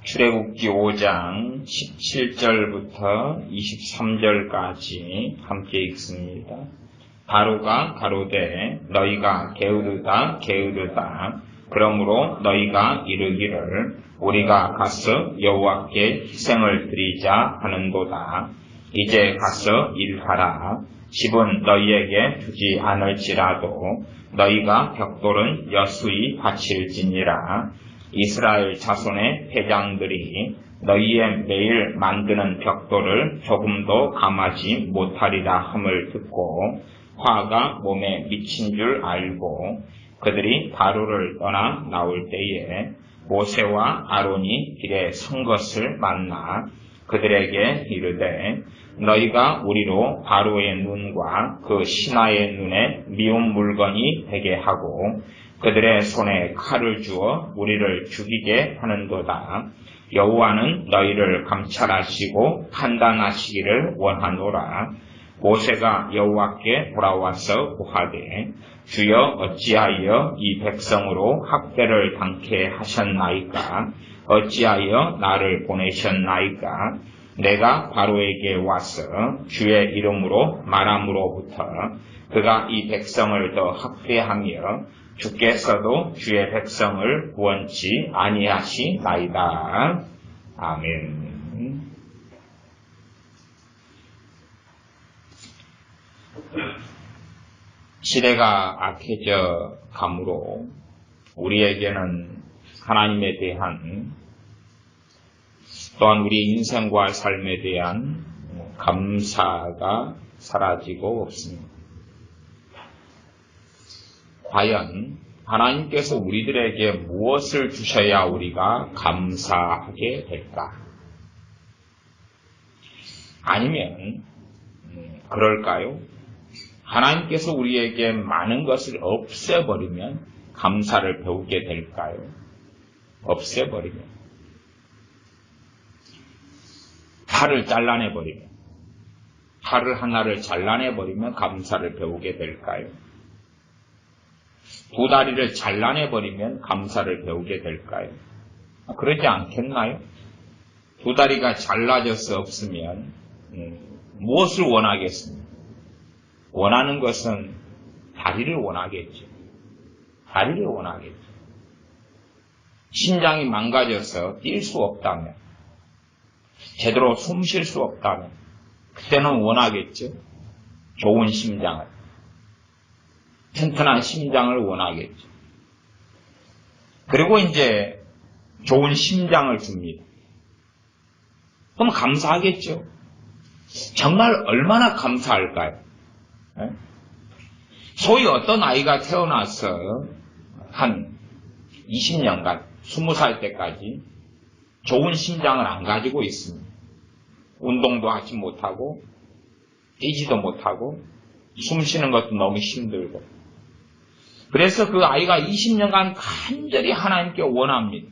출애굽기 5장 17절부터 23절까지 함께 읽습니다. 바로가 가로되 너희가 게으르다 게으르다. 그러므로 너희가 이르기를 우리가 가서 여호와께 희생을 드리자 하는도다. 이제 가서 일하라. 집은 너희에게 주지 않을지라도 너희가 벽돌은 여수히 바칠지니라. 이스라엘 자손의 회장들이 너희의 매일 만드는 벽돌을 조금도 감하지 못하리라 함을 듣고 화가 몸에 미친 줄 알고 그들이 바로를 떠나 나올 때에 모세와 아론이 길에 선 것을 만나 그들에게 이르되 너희가 우리로 바로의 눈과 그 신하의 눈에 미운 물건이 되게 하고 그들의 손에 칼을 주어 우리를 죽이게 하는도다. 여호와는 너희를 감찰하시고 판단하시기를 원하노라. 모세가 여호와께 돌아와서 고하되 주여 어찌하여 이 백성으로 학대를 당케 하셨나이까? 어찌하여 나를 보내셨나이까? 내가 바로에게 와서 주의 이름으로 말함으로부터 그가 이 백성을 더 학대하며 주께서도 주의 백성을 구원치 아니하시나이다. 아멘. 시대가 악해져 가므로 우리에게는 하나님에 대한 또한 우리 인생과 삶에 대한 감사가 사라지고 없습니다. 과연 하나님께서 우리들에게 무엇을 주셔야 우리가 감사하게 될까? 아니면 그럴까요? 하나님께서 우리에게 많은 것을 없애버리면 감사를 배우게 될까요? 없애버리면 팔을 잘라내버리면 팔을 하나를 잘라내버리면 감사를 배우게 될까요? 두 다리를 잘라내버리면 감사를 배우게 될까요? 그러지 않겠나요? 두 다리가 잘라져서 없으면 무엇을 원하겠습니까? 원하는 것은 다리를 원하겠죠. 다리를 원하겠죠. 심장이 망가져서 뛸 수 없다면, 제대로 숨 쉴 수 없다면, 그때는 원하겠죠. 좋은 심장을. 튼튼한 심장을 원하겠죠. 그리고 이제 좋은 심장을 줍니다. 그럼 감사하겠죠. 정말 얼마나 감사할까요? 소위 어떤 아이가 태어나서 한 20년간 20살 때까지 좋은 심장을 안 가지고 있습니다. 운동도 하지 못하고 뛰지도 못하고 숨 쉬는 것도 너무 힘들고 그래서 그 아이가 20년간 간절히 하나님께 원합니다.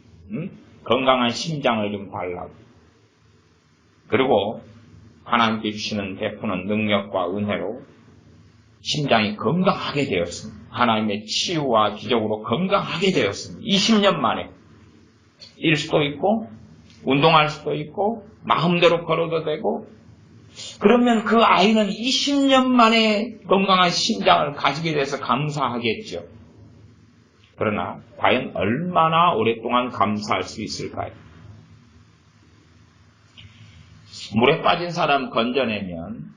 건강한 심장을 좀 달라고. 그리고 하나님께 주시는 베푸는 능력과 은혜로 심장이 건강하게 되었습니다. 하나님의 치유와 기적으로 건강하게 되었습니다. 20년 만에 뛸 수도 있고 운동할 수도 있고 마음대로 걸어도 되고 그러면 그 아이는 20년 만에 건강한 심장을 가지게 돼서 감사하겠죠. 그러나 과연 얼마나 오랫동안 감사할 수 있을까요? 물에 빠진 사람 건져내면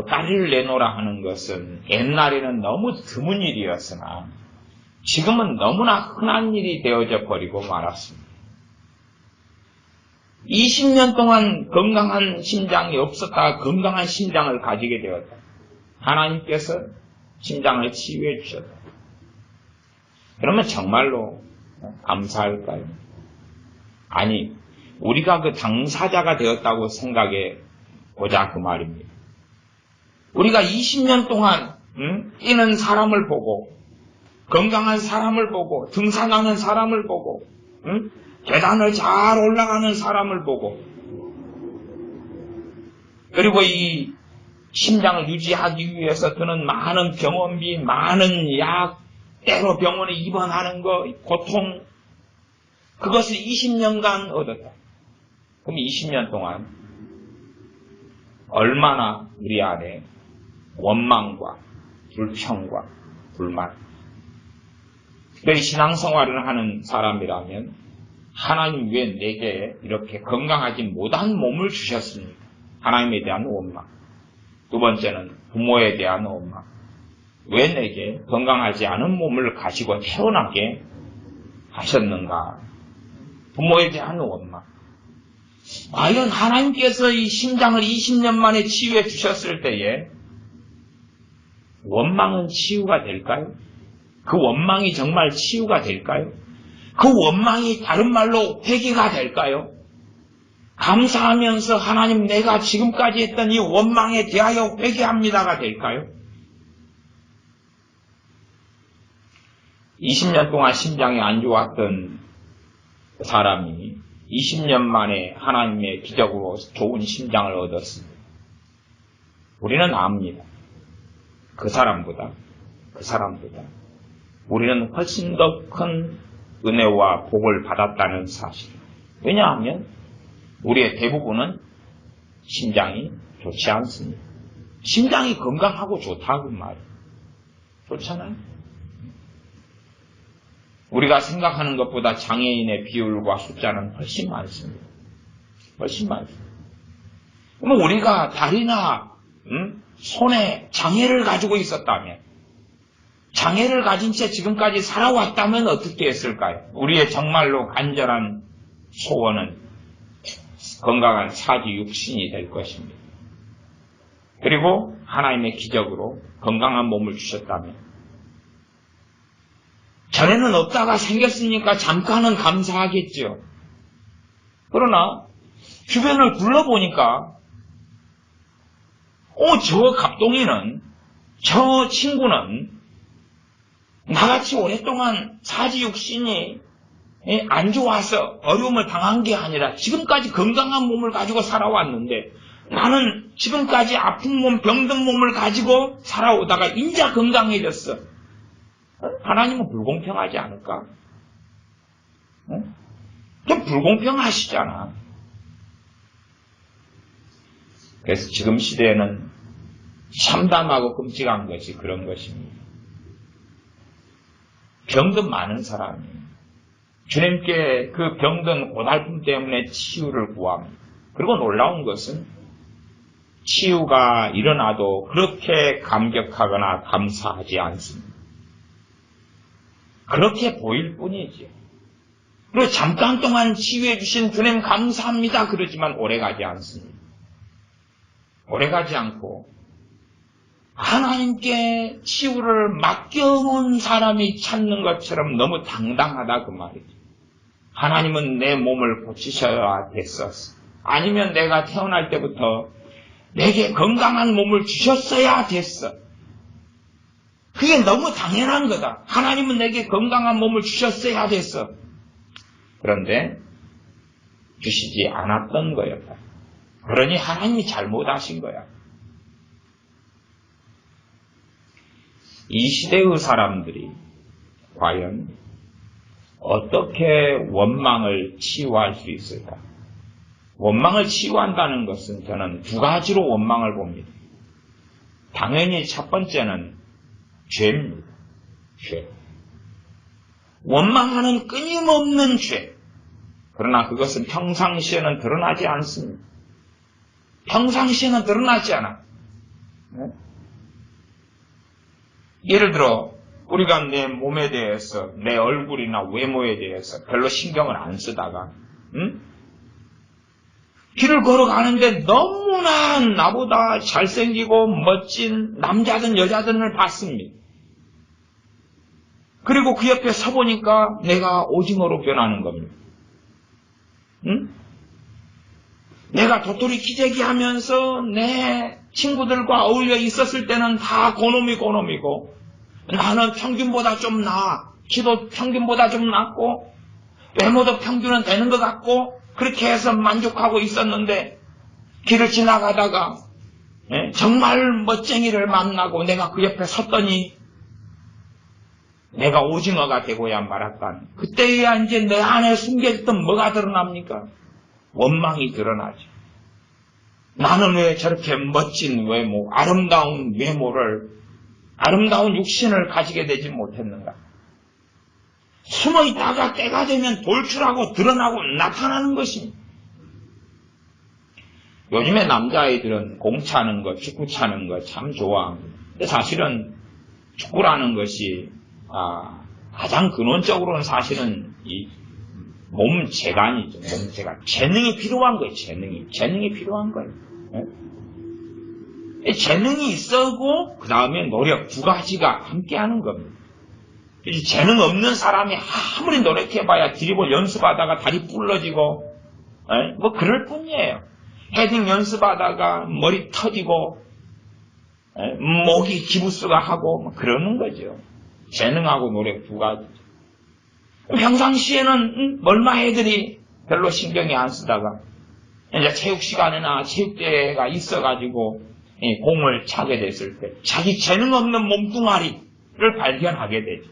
다리를 내놓으라 하는 것은 옛날에는 너무 드문 일이었으나 지금은 너무나 흔한 일이 되어져 버리고 말았습니다. 20년 동안 건강한 심장이 없었다가 건강한 심장을 가지게 되었다. 하나님께서 심장을 치유해 주셨다. 그러면 정말로 감사할까요? 아니, 우리가 그 당사자가 되었다고 생각해 보자 그 말입니다. 우리가 20년 동안 뛰는 사람을 보고 건강한 사람을 보고 등산하는 사람을 보고 계단을 잘 올라가는 사람을 보고 그리고 이 심장을 유지하기 위해서 드는 많은 병원비, 많은 약, 때로 병원에 입원하는 거, 고통 그것을 20년간 얻었다. 그럼 20년 동안 얼마나 우리 안에 원망과 불평과 불만. 특별히 신앙생활을 하는 사람이라면 하나님 왜 내게 이렇게 건강하지 못한 몸을 주셨습니까? 하나님에 대한 원망. 두 번째는 부모에 대한 원망. 왜 내게 건강하지 않은 몸을 가지고 태어나게 하셨는가? 부모에 대한 원망. 과연 하나님께서 이 심장을 20년 만에 치유해 주셨을 때에 원망은 치유가 될까요? 그 원망이 정말 치유가 될까요? 그 원망이 다른 말로 회개가 될까요? 감사하면서 하나님 내가 지금까지 했던 이 원망에 대하여 회개합니다가 될까요? 20년 동안 심장이 안 좋았던 사람이 20년 만에 하나님의 기적으로 좋은 심장을 얻었습니다. 우리는 압니다. 그 사람보다 우리는 훨씬 더 큰 은혜와 복을 받았다는 사실. 왜냐하면 우리의 대부분은 심장이 좋지 않습니다. 심장이 건강하고 좋다고 말이에요. 좋잖아요. 우리가 생각하는 것보다 장애인의 비율과 숫자는 훨씬 많습니다. 훨씬 많습니다. 그럼 우리가 다리나 손에 장애를 가지고 있었다면, 장애를 가진 채 지금까지 살아왔다면 어떻게 했을까요? 우리의 정말로 간절한 소원은 건강한 사지 육신이 될 것입니다. 그리고 하나님의 기적으로 건강한 몸을 주셨다면, 전에는 없다가 생겼으니까 잠깐은 감사하겠죠. 그러나 주변을 둘러보니까 저 갑동이는, 저 친구는 나같이 오랫동안 사지육신이 안 좋아서 어려움을 당한 게 아니라 지금까지 건강한 몸을 가지고 살아왔는데 나는 지금까지 아픈 몸, 병든 몸을 가지고 살아오다가 인자 건강해졌어. 하나님은 불공평하지 않을까? 좀 불공평하시잖아. 그래서 지금 시대에는 참담하고 끔찍한 것이 그런 것입니다. 병든 많은 사람이 주님께 그 병든 고달픔 때문에 치유를 구합니다. 그리고 놀라운 것은 치유가 일어나도 그렇게 감격하거나 감사하지 않습니다. 그렇게 보일 뿐이지. 그리고 잠깐 동안 치유해 주신 주님 감사합니다 그러지만 오래가지 않습니다. 오래가지 않고 하나님께 치유를 맡겨온 사람이 찾는 것처럼 너무 당당하다 그 말이죠. 하나님은 내 몸을 고치셔야 됐었어. 아니면 내가 태어날 때부터 내게 건강한 몸을 주셨어야 됐어. 그게 너무 당연한 거다. 하나님은 내게 건강한 몸을 주셨어야 됐어. 그런데 주시지 않았던 거였다. 그러니 하나님이 잘못하신 거야. 이 시대의 사람들이 과연 어떻게 원망을 치유할 수 있을까? 원망을 치유한다는 것은 저는 두 가지로 원망을 봅니다. 당연히 첫 번째는 죄입니다. 죄. 원망하는 끊임없는 죄. 그러나 그것은 평상시에는 드러나지 않습니다. 평상시에는 드러나지 않아. 예를 들어 우리가 내 몸에 대해서, 내 얼굴이나 외모에 대해서 별로 신경을 안 쓰다가 길을 걸어가는데 너무나 나보다 잘생기고 멋진 남자든 여자든을 봤습니다. 그리고 그 옆에 서보니까 내가 오징어로 변하는 겁니다. 내가 도토리 키재기 하면서 내 친구들과 어울려 있었을 때는 다 고놈이고 나는 평균보다 좀 나아. 키도 평균보다 좀 낮고 외모도 평균은 되는 것 같고 그렇게 해서 만족하고 있었는데 길을 지나가다가 정말 멋쟁이를 만나고 내가 그 옆에 섰더니 내가 오징어가 되고야 말았다. 그때야 이제 내 안에 숨겨있던 뭐가 드러납니까? 원망이 드러나죠. 나는 왜 저렇게 멋진 외모, 아름다운 외모를, 아름다운 육신을 가지게 되지 못했는가? 숨어 있다가 때가 되면 돌출하고 드러나고 나타나는 것입니다. 요즘에 남자아이들은 공 차는 거, 축구 차는 거 참 좋아합니다. 근데 사실은 축구라는 것이 가장 근원적으로는 사실은 이 몸재간이죠. 몸재간. 재능이 필요한 거예요. 재능이 필요한 거예요. 네? 재능이 있어고 그 다음에 노력 두 가지가 함께하는 겁니다. 재능 없는 사람이 아무리 노력해봐야 드리블 연습하다가 다리 부러지고 뭐 그럴 뿐이에요. 헤딩 연습하다가 머리 터지고 목이 기부스가 하고 뭐 그러는 거죠. 재능하고 노력 두 가지죠. 평상시에는 얼마 애들이 별로 신경이 안 쓰다가 이제 체육 시간이나 체육대회가 있어가지고 공을 차게 됐을 때 자기 재능 없는 몸뚱아리를 발견하게 되죠.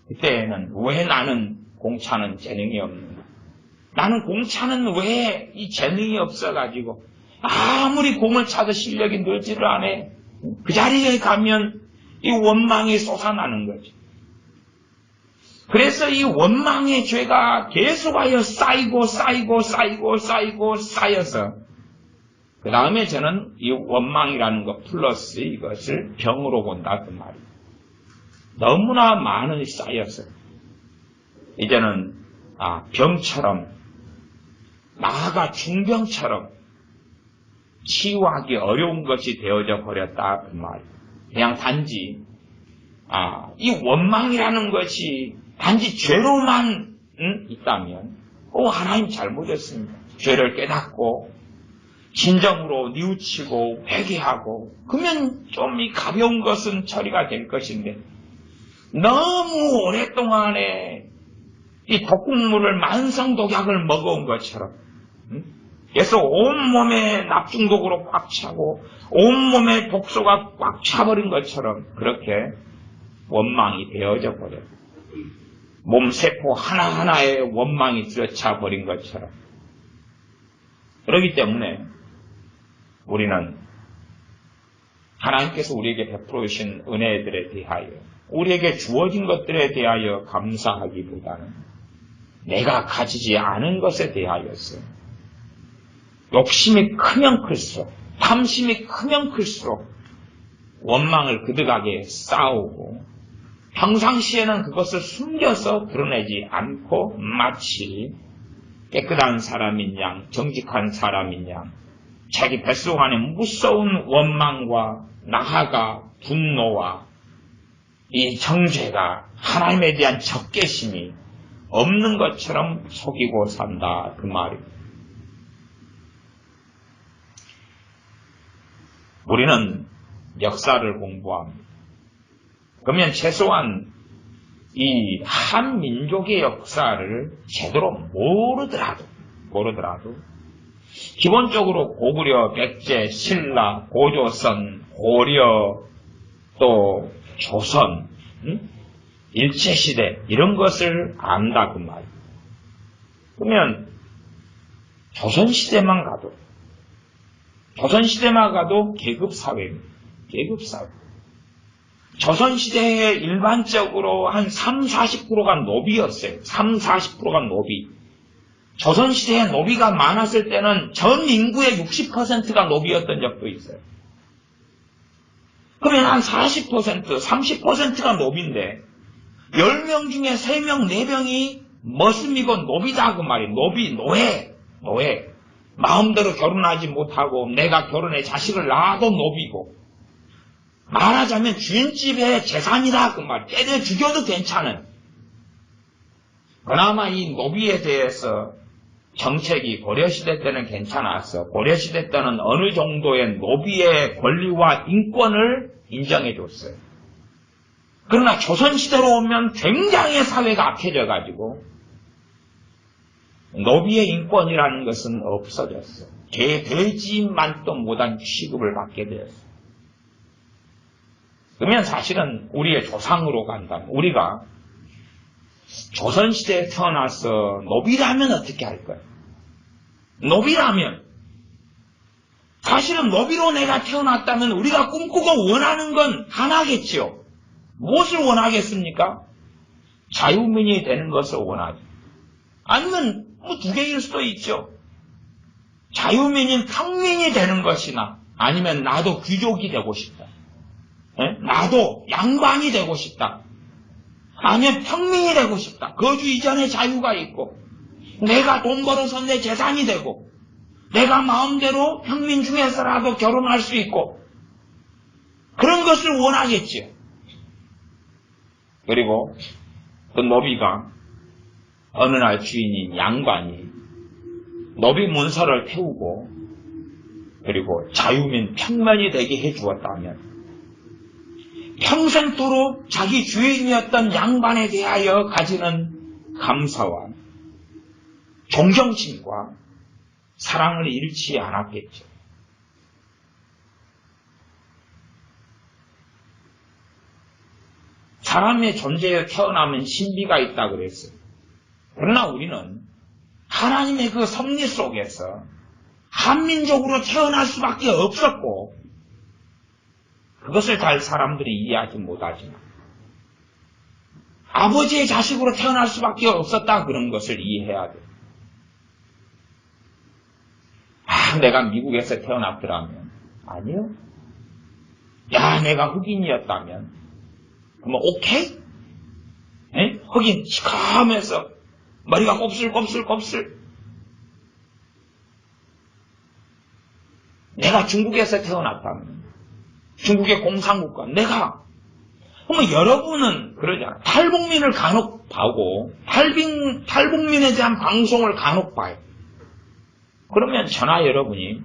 그때는 왜 나는 공차는 재능이 없는가? 나는 공차는 왜 이 재능이 없어가지고 아무리 공을 차도 실력이 늘지를 않아. 그 자리에 가면 이 원망이 솟아나는 거죠. 그래서 이 원망의 죄가 계속하여 쌓여서 그 다음에 저는 이 원망이라는 것 플러스 이것을 병으로 본다 그 말이에요. 너무나 많이 쌓여서 이제는 병처럼 나아가 중병처럼 치유하기 어려운 것이 되어져 버렸다 그 말이에요. 그냥 단지 이 원망이라는 것이 단지 죄로만 있다면 하나님 잘못했습니다. 죄를 깨닫고 진정으로 뉘우치고 회개하고 그러면 좀 이 가벼운 것은 처리가 될 것인데 너무 오랫동안에 이 독국물을 만성독약을 먹어온 것처럼 그래서 온몸에 납중독으로 꽉 차고 온몸에 독소가 꽉 차버린 것처럼 그렇게 원망이 되어져 버려요. 몸세포 하나하나에 원망이 들어차 버린 것처럼. 그렇기 때문에 우리는 하나님께서 우리에게 베풀어 주신 은혜들에 대하여 우리에게 주어진 것들에 대하여 감사하기보다는 내가 가지지 않은 것에 대하여서 욕심이 크면 클수록 탐심이 크면 클수록 원망을 그득하게 쌓아오고 평상시에는 그것을 숨겨서 드러내지 않고 마치 깨끗한 사람인 양 정직한 사람인 양 자기 뱃속 안에 무서운 원망과 나아가 분노와 이 정죄가 하나님에 대한 적개심이 없는 것처럼 속이고 산다 그 말입니다. 우리는 역사를 공부합니다. 그러면 최소한 이 한 민족의 역사를 제대로 모르더라도 기본적으로 고구려, 백제, 신라, 고조선, 고려, 또 조선, 일제시대 이런 것을 안다 그 말이에요. 그러면 조선시대만 가도 계급사회입니다. 계급사회. 조선시대에 일반적으로 한 30-40%가 노비였어요. 30-40%가 노비. 조선시대에 노비가 많았을 때는 전 인구의 60%가 노비였던 적도 있어요. 그러면 한 40%, 30%가 노비인데 10명 중에 3명, 4명이 머슴이고 노비다 그 말이에요. 노비, 노예. 마음대로 결혼하지 못하고 내가 결혼해 자식을 낳아도 노비고 말하자면 주인집의 재산이다 그 말. 때려 죽여도 괜찮은. 그나마 이 노비에 대해서 정책이 고려시대 때는 괜찮았어. 고려시대 때는 어느 정도의 노비의 권리와 인권을 인정해 줬어요. 그러나 조선시대로 오면 굉장히 사회가 악해져가지고 노비의 인권이라는 것은 없어졌어. 개, 돼지만 또 못한 취급을 받게 되었어. 그러면 사실은 우리의 조상으로 간다면, 우리가 조선시대에 태어나서 노비라면 어떻게 할 거예요? 노비라면, 사실은 노비로 내가 태어났다면 우리가 꿈꾸고 원하는 건 하나겠지요. 무엇을 원하겠습니까? 자유민이 되는 것을 원하죠. 아니면 두 개일 수도 있죠. 자유민인 평민이 되는 것이나, 아니면 나도 귀족이 되고 싶다. 나도 양반이 되고 싶다. 아니면 평민이 되고 싶다. 거주 이전의 자유가 있고, 내가 돈 벌어서 내 재산이 되고, 내가 마음대로 평민 중에서라도 결혼할 수 있고, 그런 것을 원하겠지요. 그리고 그 노비가 어느 날 주인인 양반이 노비 문서를 태우고, 그리고 자유민 평면이 되게 해주었다면, 평생토록 자기 주인이었던 양반에 대하여 가지는 감사와 존경심과 사랑을 잃지 않았겠죠. 사람의 존재에 태어나면 신비가 있다 그랬어요. 그러나 우리는 하나님의 그 섭리 속에서 한민족으로 태어날 수밖에 없었고, 그것을 잘 사람들이 이해하지 못하지만, 아버지의 자식으로 태어날 수밖에 없었다, 그런 것을 이해해야 돼요. 내가 미국에서 태어났더라면, 아니요. 내가 흑인이었다면, 그러면 오케이? 흑인 시커면서 머리가 곱슬곱슬곱슬. 내가 중국에서 태어났다면, 중국의 공산국가, 그러면 여러분은 그러잖아요. 탈북민을 간혹 봐고, 탈북민에 대한 방송을 간혹 봐요. 그러면 저나 여러분이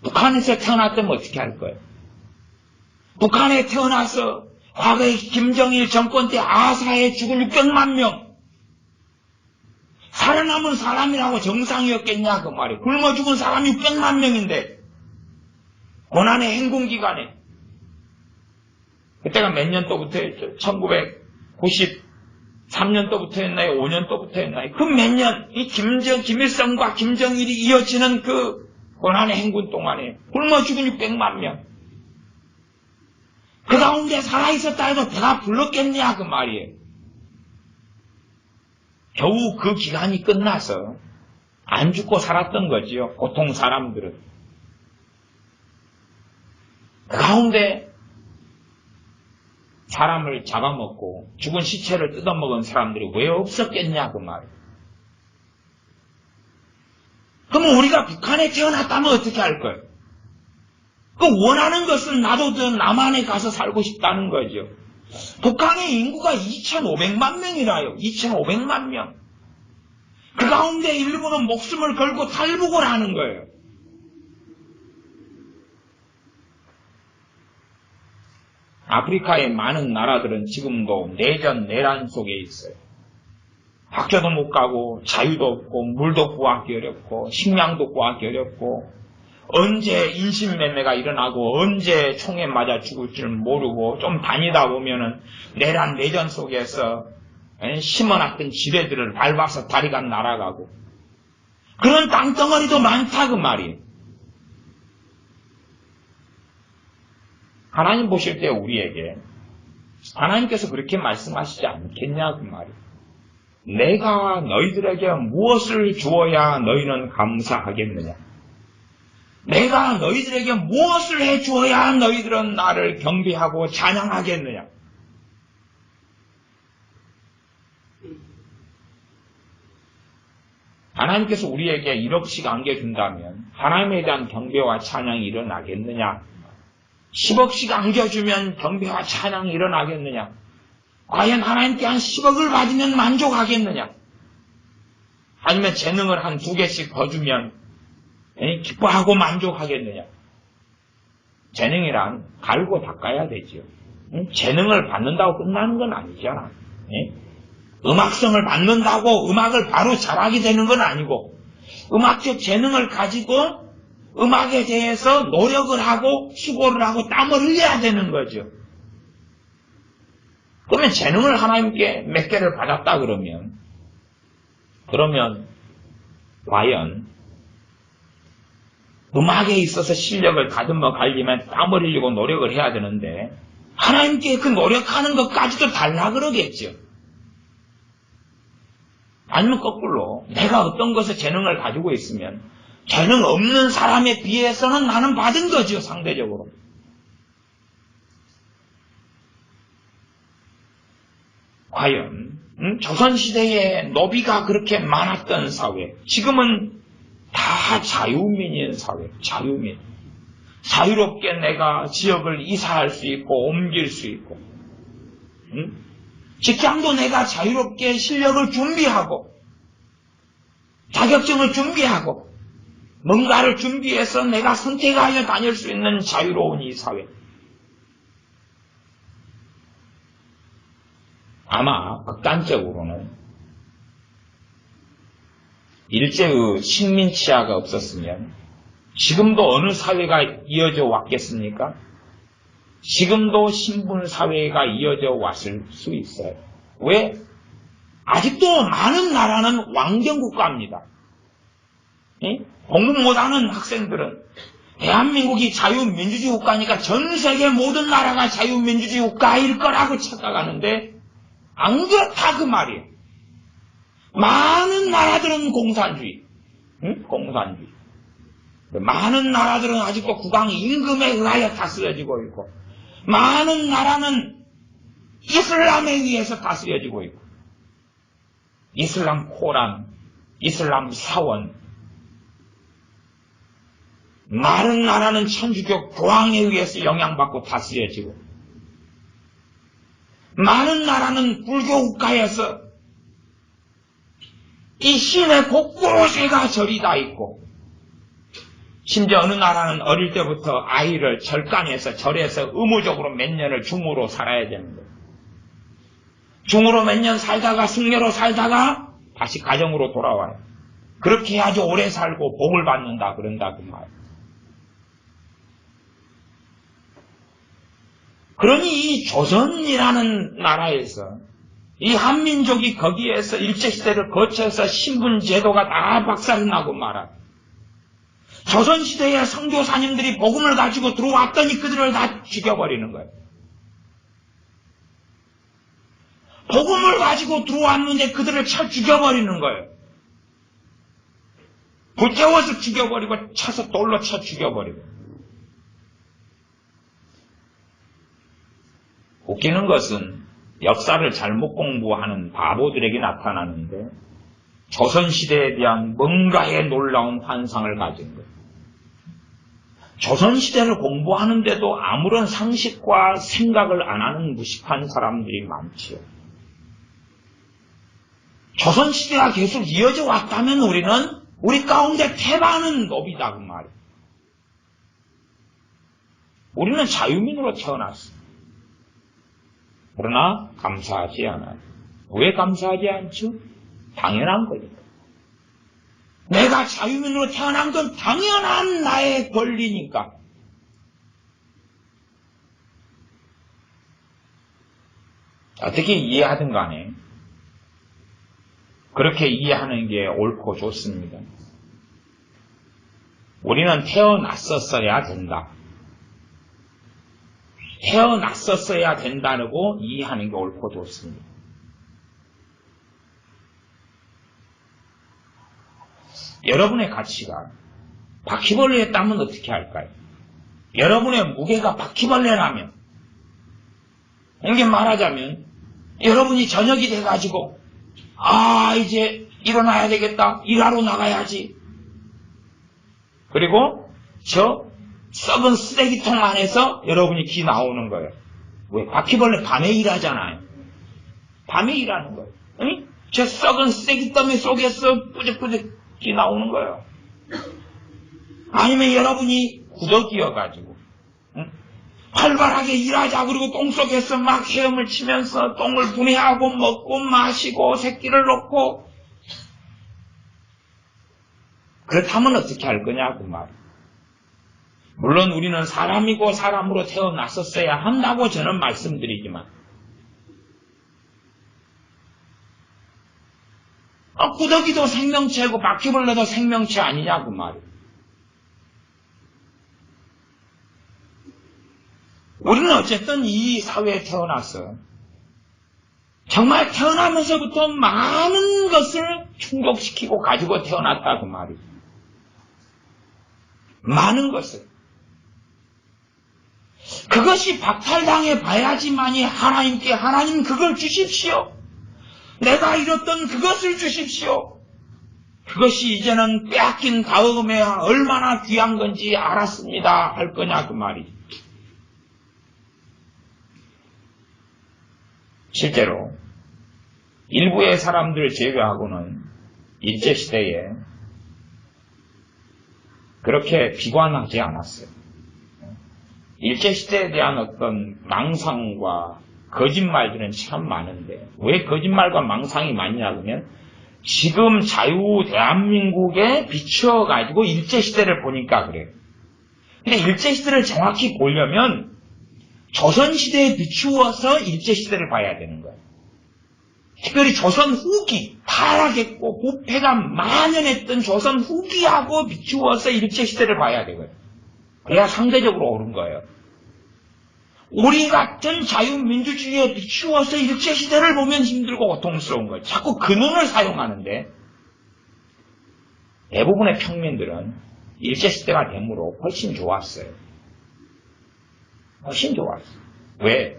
북한에서 태어났다면 어떻게 할 거예요? 북한에 태어나서 과거에 김정일 정권 때 아사에 죽은 600만 명, 살아남은 사람이라고 정상이었겠냐 그 말이에요. 굶어 죽은 사람이 600만 명인데, 고난의 행군기간에, 그때가 몇 년도부터였죠? 1993년도부터였나요? 5년도부터였나요? 그 몇 년, 이 김일성과 김정일이 이어지는 그 고난의 행군 동안에 굶어 죽은 600만 명. 그 가운데 살아있었다 해도 배가 불렀겠냐 그 말이에요. 겨우 그 기간이 끝나서 안 죽고 살았던 거지요. 보통 사람들은. 그 가운데 사람을 잡아먹고 죽은 시체를 뜯어먹은 사람들이 왜 없었겠냐 그 말이에요. 그럼 우리가 북한에 태어났다면 어떻게 할 거예요? 그 원하는 것은 나도 남한에 가서 살고 싶다는 거죠. 북한의 인구가 2,500만 명이라요. 2,500만 명. 그 가운데 일부는 목숨을 걸고 탈북을 하는 거예요. 아프리카의 많은 나라들은 지금도 내전, 내란 속에 있어요. 학교도 못 가고, 자유도 없고, 물도 구하기 어렵고, 식량도 구하기 어렵고, 언제 인신매매가 일어나고, 언제 총에 맞아 죽을 줄 모르고, 좀 다니다 보면은 내란, 내전 속에서 심어놨던 지뢰들을 밟아서 다리가 날아가고, 그런 땅덩어리도 많다 그 말이에요. 하나님 보실 때 우리에게 하나님께서 그렇게 말씀하시지 않겠냐 그 말이에요. 내가 너희들에게 무엇을 주어야 너희는 감사하겠느냐? 내가 너희들에게 무엇을 해주어야 너희들은 나를 경배하고 찬양하겠느냐? 하나님께서 우리에게 1억씩 안겨준다면 하나님에 대한 경배와 찬양이 일어나겠느냐? 10억씩 안겨주면 경배와 찬양이 일어나겠느냐? 과연 하나님께 한 10억을 받으면 만족하겠느냐? 아니면 재능을 한 2개씩 더 주면 기뻐하고 만족하겠느냐? 재능이란 갈고 닦아야 되죠. 재능을 받는다고 끝나는 건 아니잖아. 음악성을 받는다고 음악을 바로 잘하게 되는 건 아니고, 음악적 재능을 가지고 음악에 대해서 노력을 하고 수고를 하고 땀을 흘려야 되는 거죠. 그러면 재능을 하나님께 몇 개를 받았다 그러면 과연 음악에 있어서 실력을 다듬어 가려면 땀 흘리고 노력을 해야 되는데 하나님께 그 노력하는 것까지도 달라 그러겠죠. 아니면 거꾸로 내가 어떤 것에 재능을 가지고 있으면 재능 없는 사람에 비해서는 나는 받은 거죠, 상대적으로. 과연 조선시대에 노비가 그렇게 많았던 사회, 지금은 다 자유민인 사회, 자유민. 자유롭게 내가 지역을 이사할 수 있고 옮길 수 있고, 직장도 내가 자유롭게 실력을 준비하고 자격증을 준비하고 뭔가를 준비해서 내가 선택하여 다닐 수 있는 자유로운 이 사회. 아마 극단적으로는 일제의 식민치하가 없었으면 지금도 어느 사회가 이어져 왔겠습니까? 지금도 신분사회가 이어져 왔을 수 있어요. 왜? 아직도 많은 나라는 왕정국가입니다. 공부 못하는 학생들은 대한민국이 자유민주주의 국가니까 전 세계 모든 나라가 자유민주주의 국가일 거라고 착각하는데 안 그렇다 그 말이에요. 많은 나라들은 공산주의. 공산주의. 많은 나라들은 아직도 국왕 임금에 의하여 다스려지고 있고 많은 나라는 이슬람에 의해서 다스려지고 있고 이슬람 코란, 이슬람 사원, 많은 나라는 천주교 교황에 의해서 영향받고 다스려지고 많은 나라는 불교 국가에서 이 시내 곳곳에가 절이 다 있고 심지어 어느 나라는 어릴 때부터 아이를 절간에서 절에서 의무적으로 몇 년을 중으로 살아야 되는 거예요. 중으로 몇 년 살다가 승려로 살다가 다시 가정으로 돌아와요. 그렇게 해야지 오래 살고 복을 받는다 그런다 그 말. 그러니 이 조선이라는 나라에서 이 한민족이 거기에서 일제시대를 거쳐서 신분제도가 다 박살나고 말아. 조선시대에 선교사님들이 복음을 가지고 들어왔더니 그들을 다 죽여버리는 거예요. 복음을 가지고 들어왔는데 그들을 쳐 죽여버리는 거예요. 불태워서 죽여버리고 쳐서 돌로 쳐 죽여버리고. 웃기는 것은 역사를 잘못 공부하는 바보들에게 나타나는데 조선시대에 대한 뭔가의 놀라운 환상을 가진 거예요. 조선시대를 공부하는데도 아무런 상식과 생각을 안 하는 무식한 사람들이 많지요. 조선시대가 계속 이어져 왔다면 우리 가운데 태반은 노비다 그 말이에요. 우리는 자유민으로 태어났어요. 그러나 감사하지 않아요. 왜 감사하지 않죠? 당연한 거니까. 내가 자유민으로 태어난 건 당연한 나의 권리니까. 어떻게 이해하든 간에 그렇게 이해하는 게 옳고 좋습니다. 우리는 태어났었어야 된다. 태어났었어야 된다고 이해하는 게 옳고 좋습니다. 여러분의 가치가 바퀴벌레에 따면 어떻게 할까요? 여러분의 무게가 바퀴벌레라면, 이렇게 말하자면 여러분이 저녁이 돼가지고 이제 일어나야 되겠다, 일하러 나가야지. 그리고 저 썩은 쓰레기통 안에서 여러분이 기 나오는 거예요. 왜? 바퀴벌레 밤에 일하잖아요. 밤에 일하는 거예요. 응? 저 썩은 쓰레기 더미 속에서 뿌적뿌적 기 나오는 거예요. 아니면 여러분이 구더기여가지고 활발하게 일하자 그리고 똥 속에서 막 헤엄을 치면서 똥을 분해하고 먹고 마시고 새끼를 놓고 그렇다면 어떻게 할 거냐 그 말. 물론 우리는 사람이고 사람으로 태어났었어야 한다고 저는 말씀드리지만 구더기도 생명체고 바퀴벌레도 생명체 아니냐 그 말이에요. 우리는 어쨌든 이 사회에 태어났어. 정말 태어나면서부터 많은 것을 충족시키고 가지고 태어났다 그 말이에요. 많은 것을. 그것이 박탈당해 봐야지만이 하나님께 하나님 그걸 주십시오. 내가 잃었던 그것을 주십시오. 그것이 이제는 빼앗긴 다음에 얼마나 귀한 건지 알았습니다 할 거냐 그 말이죠. 실제로 일부의 사람들을 제외하고는 일제시대에 그렇게 비관하지 않았어요. 일제시대에 대한 어떤 망상과 거짓말들은 참 많은데 왜 거짓말과 망상이 많냐 그러면 지금 자유 대한민국에 비추어가지고 일제시대를 보니까 그래요. 근데 일제시대를 정확히 보려면 조선시대에 비추어서 일제시대를 봐야 되는 거예요. 특별히 조선 후기, 타락했고 부패가 만연했던 조선 후기하고 비추어서 일제시대를 봐야 되거든요. 그래야 상대적으로 옳은 거예요. 우리 같은 자유민주주의에 비추어서 일제시대를 보면 힘들고 고통스러운 거예요. 자꾸 그 눈을 사용하는데 대부분의 평민들은 일제시대가 되므로 훨씬 좋았어요. 훨씬 좋았어요. 왜?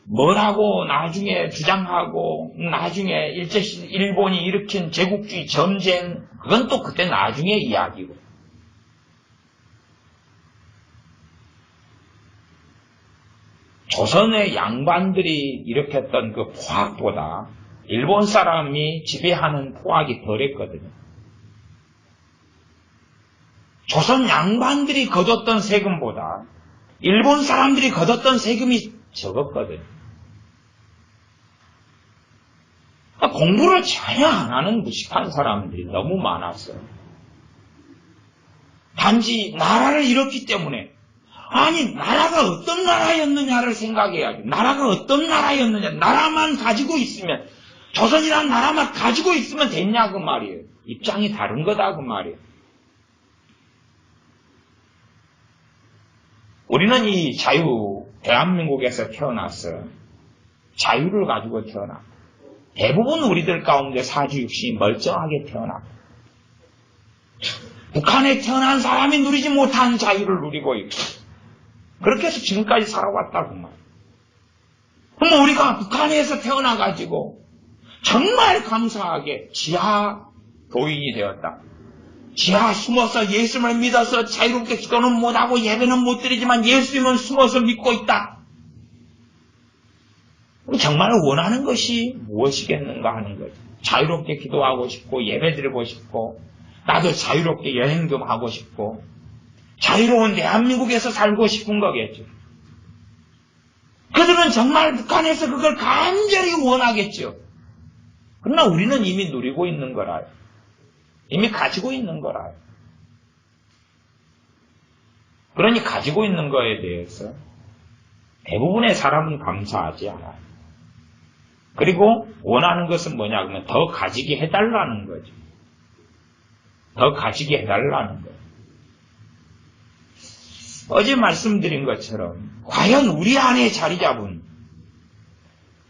뭐라고 나중에 주장하고 나중에 일본이 일으킨 제국주의 전쟁 그건 또 그때 나중에 이야기고 조선의 양반들이 일으켰던 그 포악보다 일본 사람이 지배하는 포악이 덜했거든요. 조선 양반들이 거뒀던 세금보다 일본 사람들이 거뒀던 세금이 적었거든요. 공부를 전혀 안 하는 무식한 사람들이 너무 많았어요. 단지 나라를 잃었기 때문에 아니 나라가 어떤 나라였느냐를 생각해야지. 나라가 어떤 나라였느냐. 나라만 가지고 있으면 조선이라는 나라만 가지고 있으면 됐냐 그 말이에요. 입장이 다른 거다 그 말이에요. 우리는 이 자유 대한민국에서 태어났어. 자유를 가지고 태어났고 대부분 우리들 가운데 사주육신이 멀쩡하게 태어났고 북한에 태어난 사람이 누리지 못한 자유를 누리고 있고 그렇게 해서 지금까지 살아왔다고 말. 그럼 우리가 북한에서 태어나가지고 정말 감사하게 지하 교인이 되었다. 지하 숨어서 예수님을 믿어서 자유롭게 기도는 못하고 예배는 못 드리지만 예수님은 숨어서 믿고 있다. 정말 원하는 것이 무엇이겠는가 하는 거죠. 자유롭게 기도하고 싶고 예배 드리고 싶고 나도 자유롭게 여행 좀 하고 싶고 자유로운 대한민국에서 살고 싶은 거겠죠. 그들은 정말 북한에서 그걸 간절히 원하겠죠. 그러나 우리는 이미 누리고 있는 거라요. 이미 가지고 있는 거라요. 그러니 가지고 있는 거에 대해서 대부분의 사람은 감사하지 않아요. 그리고 원하는 것은 뭐냐 그러면 더 가지게 해달라는 거죠. 더 가지게 해달라는 거예요. 어제 말씀드린 것처럼 과연 우리 안에 자리 잡은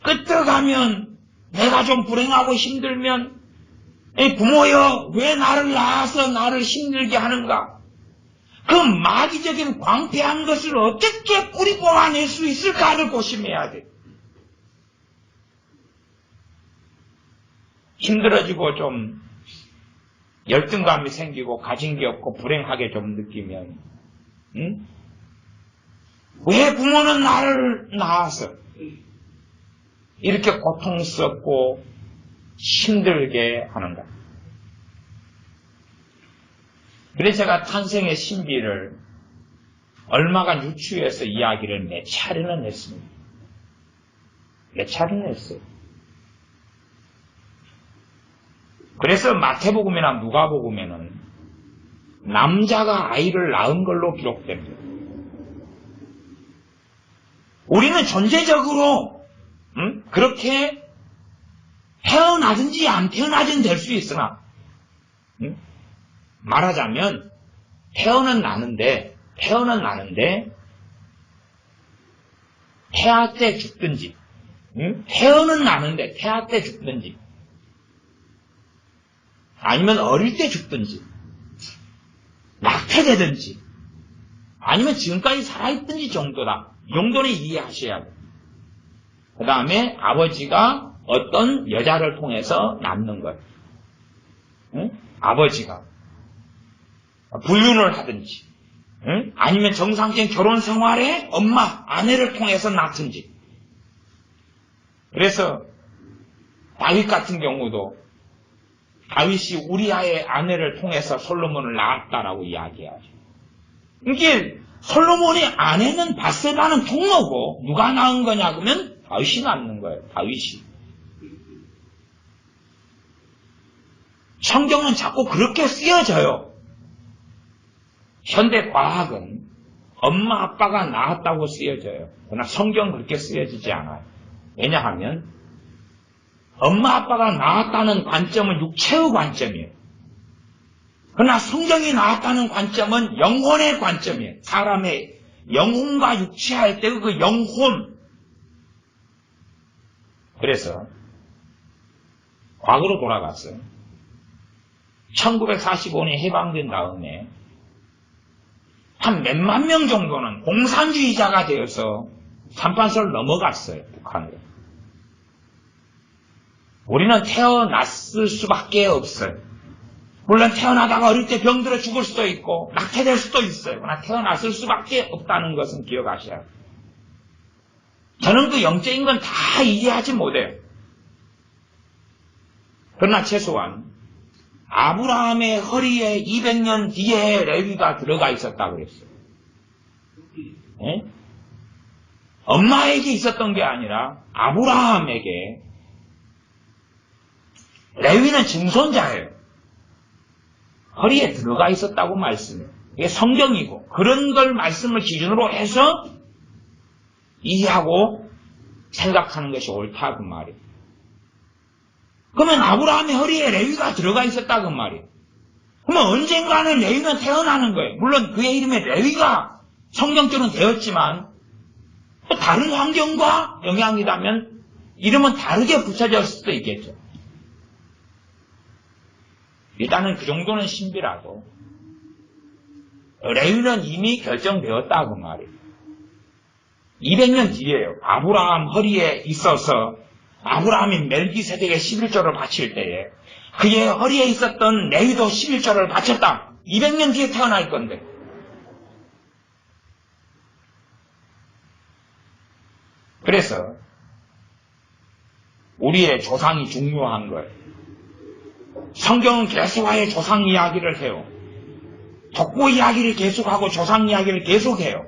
끄떡하면 내가 좀 불행하고 힘들면 부모여 왜 나를 낳아서 나를 힘들게 하는가? 그 마귀적인 광폐한 것을 어떻게 뿌리 뽑아낼 수 있을까를 고심해야 돼. 힘들어지고 좀 열등감이 생기고 가진 게 없고 불행하게 좀 느끼면 왜 부모는 나를 낳아서 이렇게 고통스럽고 힘들게 하는가? 그래서 제가 탄생의 신비를 얼마간 유추해서 이야기를 몇 차례는 했습니다. 몇 차례는 했어요. 그래서 마태복음이나 누가복음에는 남자가 아이를 낳은 걸로 기록됩니다. 우리는 존재적으로 그렇게 태어나든지 안 태어나든 될 수 있으나, 말하자면, 태어는 나는데, 태아 때 죽든지, 태어는 나는데 태아 때 죽든지, 아니면 어릴 때 죽든지, 낙태되든지, 아니면 지금까지 살아있든지 정도다. 이 정도는 이해하셔야 돼요. 그 다음에 아버지가 어떤 여자를 통해서 낳는 거예요. 아버지가 불륜을 하든지, 아니면 정상적인 결혼 생활에 엄마, 아내를 통해서 낳든지. 그래서 다윗 같은 경우도 다윗이 우리아의 아내를 통해서 솔로몬을 낳았다라고 이야기하죠. 이게 솔로몬의 아내는 밧세바는 통로고 누가 낳은 거냐 그러면 다윗이 낳는 거예요. 다윗이. 성경은 자꾸 그렇게 쓰여져요. 현대 과학은 엄마 아빠가 낳았다고 쓰여져요. 그러나 성경은 그렇게 쓰여지지 않아요. 왜냐하면 엄마 아빠가 낳았다는 관점은 육체의 관점이에요. 그러나 성경이 낳았다는 관점은 영혼의 관점이에요. 사람의 영혼과 육체할 때 그 영혼. 그래서 과거로 돌아갔어요. 1945년에 해방된 다음에 한 몇만 명 정도는 공산주의자가 되어서 삼판서를 넘어갔어요. 북한으로. 우리는 태어났을 수밖에 없어요. 물론 태어나다가 어릴 때 병들어 죽을 수도 있고 낙태될 수도 있어요. 그러나 태어났을 수밖에 없다는 것은 기억하셔야 해요. 저는 그 영적인 건 다 이해하지 못해요. 그러나 최소한 아브라함의 허리에 200년 뒤에 레위가 들어가 있었다고 그랬어요. 네? 엄마에게 있었던 게 아니라 아브라함에게. 레위는 증손자예요. 허리에 들어가 있었다고 말씀해요. 이게 성경이고 그런 걸 말씀을 기준으로 해서 이해하고 생각하는 것이 옳다 그 말이에요. 그러면 아브라함의 허리에 레위가 들어가 있었다 그 말이에요. 그러면 언젠가는 레위는 태어나는 거예요. 물론 그의 이름에 레위가 성경적으로는 되었지만 또 다른 환경과 영향이라면 이름은 다르게 붙여졌을 수도 있겠죠. 일단은 그 정도는 신비라도 레위는 이미 결정되었다 그 말이에요. 200년 뒤에요. 아브라함 허리에 있어서 아브라함이 멜기세덱의 11조를 바칠 때에 그의 허리에 있었던 레위도 11조를 바쳤다. 200년 뒤에 태어날 건데. 그래서 우리의 조상이 중요한 거예요. 성경은 계속하여 조상 이야기를 해요. 족보 이야기를 계속하고 조상 이야기를 계속해요.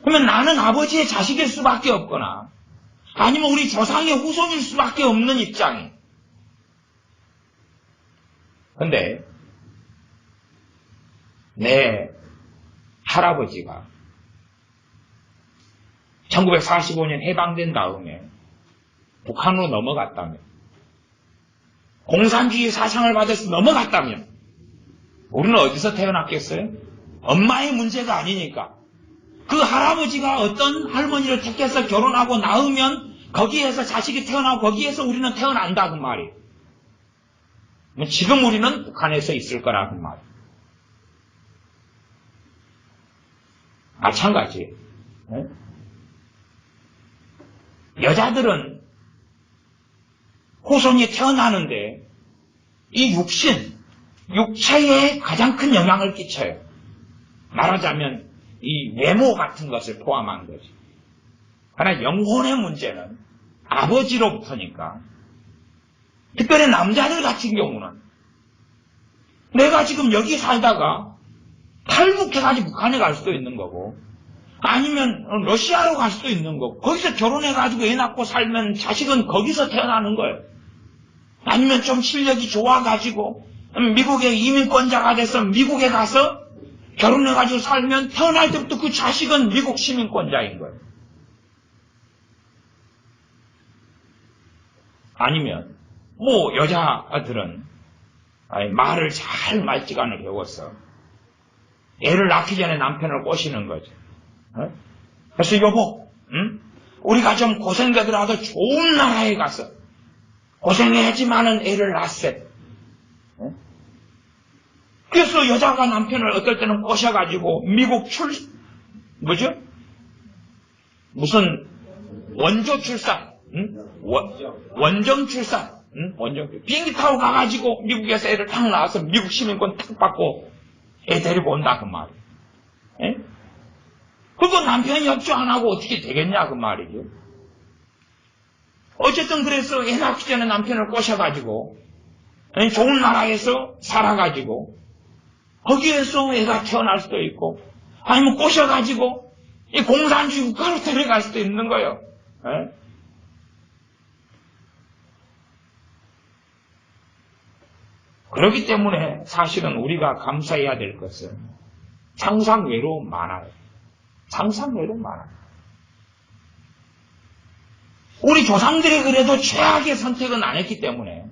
그러면 나는 아버지의 자식일 수밖에 없거나 아니면 우리 조상의 후손일 수밖에 없는 입장이. 근데 내 할아버지가 1945년 해방된 다음에 북한으로 넘어갔다면, 공산주의 사상을 받아서 넘어갔다면 우리는 어디서 태어났겠어요? 엄마의 문제가 아니니까. 그 할아버지가 어떤 할머니를 택해서 결혼하고 낳으면 거기에서 자식이 태어나고 거기에서 우리는 태어난다 그 말이에요. 지금 우리는 북한에서 있을 거라 그 말이에요. 마찬가지예요. 네? 여자들은 후손이 태어나는데 이 육체에 가장 큰 영향을 끼쳐요. 말하자면 이 외모 같은 것을 포함한 거지. 그러나 영혼의 문제는 아버지로부터니까. 특별히 남자들 같은 경우는 내가 지금 여기 살다가 탈북해가지고 북한에 갈 수도 있는 거고, 아니면 러시아로 갈 수도 있는 거고, 거기서 결혼해가지고 애 낳고 살면 자식은 거기서 태어나는 거예요. 아니면 좀 실력이 좋아가지고 미국의 이민권자가 돼서 미국에 가서 결혼해가지고 살면 태어날 때부터 그 자식은 미국 시민권자인 거예요. 아니면 뭐 여자들은 말을 잘 말지간을 배웠어. 애를 낳기 전에 남편을 꼬시는 거죠. 그래서 여보, 우리가 좀 고생되더라도 좋은 나라에 가서 고생해야지만은 애를 낳았어. 그래서 여자가 남편을 어떨 때는 꼬셔가지고 미국 무슨 원조 출산, 원정 출산, 비행기 타고 가가지고 미국에서 애를 탁 낳아서 미국 시민권 탁 받고 애 데리고 온다 그 말이에요. 그리고 남편이 협조 안 하고 어떻게 되겠냐 그 말이죠. 어쨌든 그래서 애 낳기 전에 남편을 꼬셔가지고 좋은 나라에서 살아가지고 거기에서 애가 태어날 수도 있고 아니면 꼬셔가지고 이 공산주의 국가로 데려갈 수도 있는 거예요. 그렇기 때문에 사실은 우리가 감사해야 될 것은 상상외로 많아요. 상상외로 많아요. 우리 조상들이 그래도 최악의 선택은 안 했기 때문에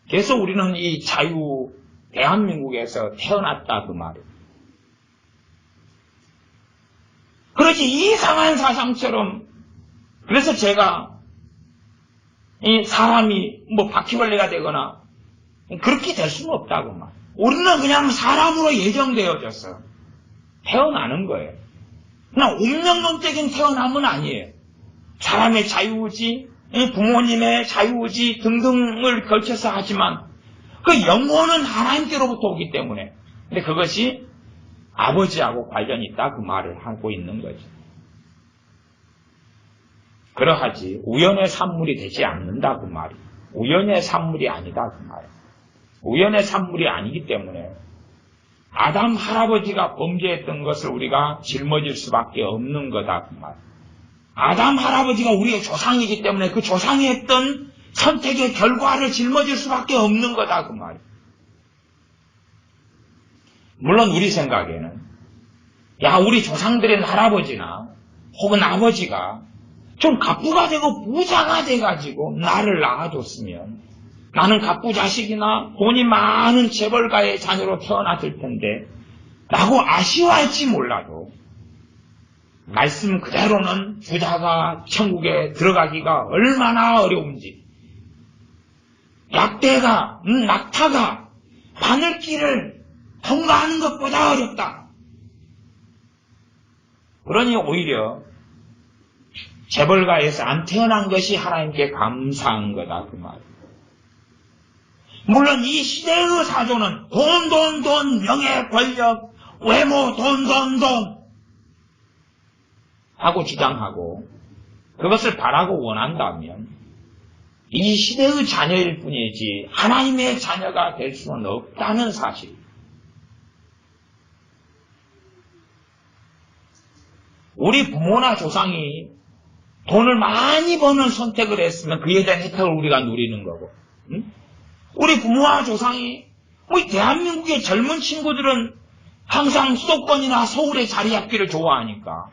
그래서 우리는 이 자유 대한민국에서 태어났다 그 말이에요. 그렇지 이상한 사상처럼 그래서 제가 이 사람이 뭐 바퀴벌레가 되거나 그렇게 될 수는 없다고 말. 우리는 그냥 사람으로 예정되어져서 태어나는 거예요. 그냥 운명론적인 태어남은 아니에요. 사람의 자유의지, 부모님의 자유의지 등등을 걸쳐서 하지만 그 영혼은 하나님께로부터 오기 때문에 근데 그것이 아버지하고 관련이 있다 그 말을 하고 있는 거죠. 그러하지 우연의 산물이 되지 않는다 그 말이에요. 우연의 산물이 아니다 그 말이에요. 우연의 산물이 아니기 때문에 아담 할아버지가 범죄했던 것을 우리가 짊어질 수밖에 없는 거다 그 말. 아담 할아버지가 우리의 조상이기 때문에 그 조상이 했던 선택의 결과를 짊어질 수밖에 없는 거다 그 말. 물론 우리 생각에는 야 우리 조상들의 할아버지나 혹은 아버지가 좀 갑부가 되고 부자가 돼가지고 나를 낳아줬으면 나는 갑부 자식이나 돈이 많은 재벌가의 자녀로 태어났을 텐데 라고 아쉬워할지 몰라도 말씀 그대로는 부자가 천국에 들어가기가 얼마나 어려운지 약대가 낙타가 바늘길을 통과하는 것보다 어렵다. 그러니 오히려 재벌가에서 안 태어난 것이 하나님께 감사한 거다 그 말. 물론 이 시대의 사조는 돈, 명예, 권력, 외모, 돈 하고 주장하고 그것을 바라고 원한다면 이 시대의 자녀일 뿐이지 하나님의 자녀가 될 수는 없다는 사실. 우리 부모나 조상이 돈을 많이 버는 선택을 했으면 그에 대한 혜택을 우리가 누리는 거고 우리 부모와 조상이 우리 대한민국의 젊은 친구들은 항상 수도권이나 서울에 자리 잡기를 좋아하니까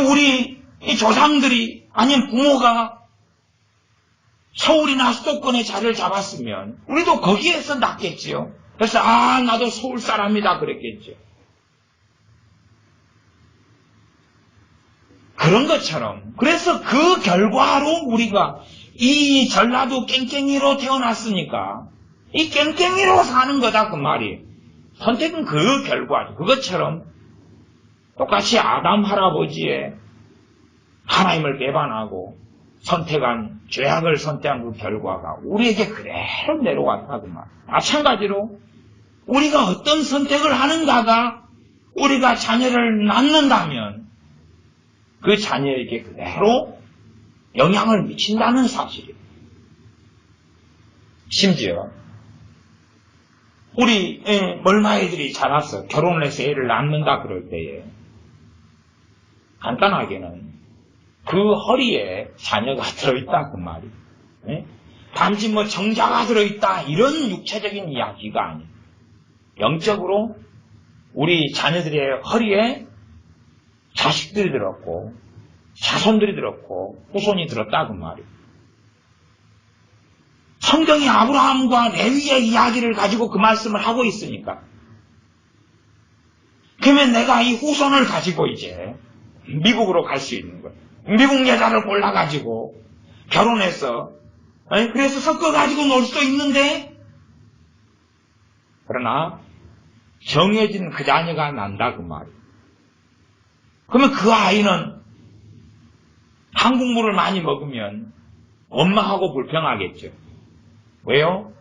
우리 조상들이 아니면 부모가 서울이나 수도권에 자리를 잡았으면 우리도 거기에서 낳겠지요. 그래서 나도 서울 사람이다 그랬겠죠. 그런 것처럼 그래서 그 결과로 우리가 이 전라도 깽깽이로 태어났으니까 이 깽깽이로 사는 거다 그 말이에요. 선택은 그 결과죠. 그것처럼 똑같이 아담 할아버지의 하나님을 배반하고 선택한 죄악을 선택한 그 결과가 우리에게 그대로 내려왔다 그 말. 마찬가지로 우리가 어떤 선택을 하는가가 우리가 자녀를 낳는다면 그 자녀에게 그대로 영향을 미친다는 사실이에요. 심지어 우리 멀마애들이 자라서 결혼을 해서 애를 낳는다 그럴 때에 간단하게는 그 허리에 자녀가 들어있다 그 말이에요. 단지 뭐 정자가 들어있다 이런 육체적인 이야기가 아니에요. 영적으로 우리 자녀들의 허리에 자식들이 들었고 자손들이 들었고 후손이 들었다 그 말이에요. 성경이 아브라함과 레위의 이야기를 가지고 그 말씀을 하고 있으니까. 그러면 내가 이 후손을 가지고 이제 미국으로 갈 수 있는 거예요. 미국 여자를 골라가지고 결혼해서 그래서 섞어가지고 놀 수도 있는데, 그러나 정해진 그 자녀가 난다 그 말이에요. 그러면 그 아이는 한국물을 많이 먹으면 엄마하고 불평하겠죠. 왜요?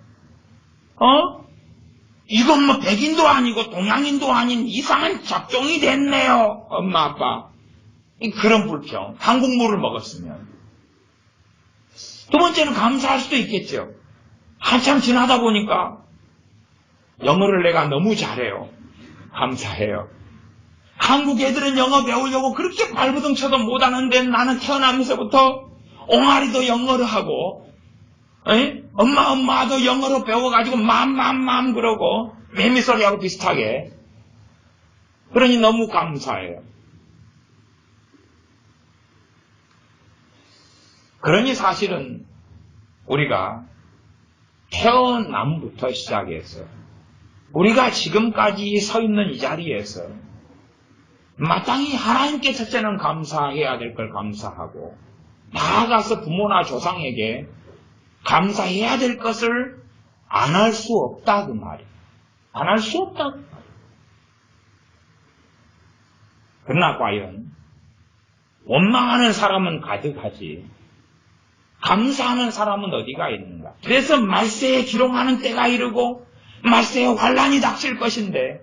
이건 뭐 백인도 아니고 동양인도 아닌 이상한 잡종이 됐네요. 엄마 아빠. 그런 불평. 한국물을 먹었으면. 두 번째는 감사할 수도 있겠죠. 한참 지나다 보니까 영어를 내가 너무 잘해요. 감사해요. 한국 애들은 영어 배우려고 그렇게 발버둥 쳐도 못하는데 나는 태어나면서부터 옹알이도 영어로 하고 엄마도 영어로 배워가지고 맘 그러고 매미소리하고 비슷하게. 그러니 너무 감사해요. 그러니 사실은 우리가 태어남부터 시작해서 우리가 지금까지 서 있는 이 자리에서 마땅히 하나님께 첫째는 감사해야 될 걸 감사하고, 나아가서 부모나 조상에게 감사해야 될 것을 안 할 수 없다 그 말이에요. 안 할 수 없다 그 말이에요. 그러나 과연 원망하는 사람은 가득하지 감사하는 사람은 어디가 있는가? 그래서 말세에 기롱하는 때가 이르고 말세에 환란이 닥칠 것인데,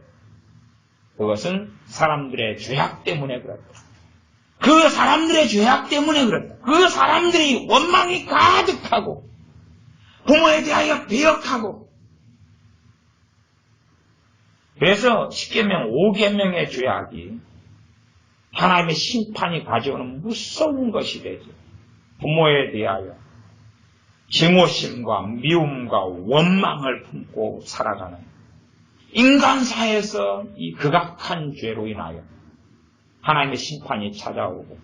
그것은 사람들의 죄악 때문에 그렇다. 그 사람들의 죄악 때문에 그렇다. 그 사람들이 원망이 가득하고 부모에 대하여 배역하고, 그래서 10계명, 5계명의 죄악이 하나님의 심판이 가져오는 무서운 것이 되죠. 부모에 대하여 증오심과 미움과 원망을 품고 살아가는 인간사에서 이 극악한 죄로 인하여 하나님의 심판이 찾아오고,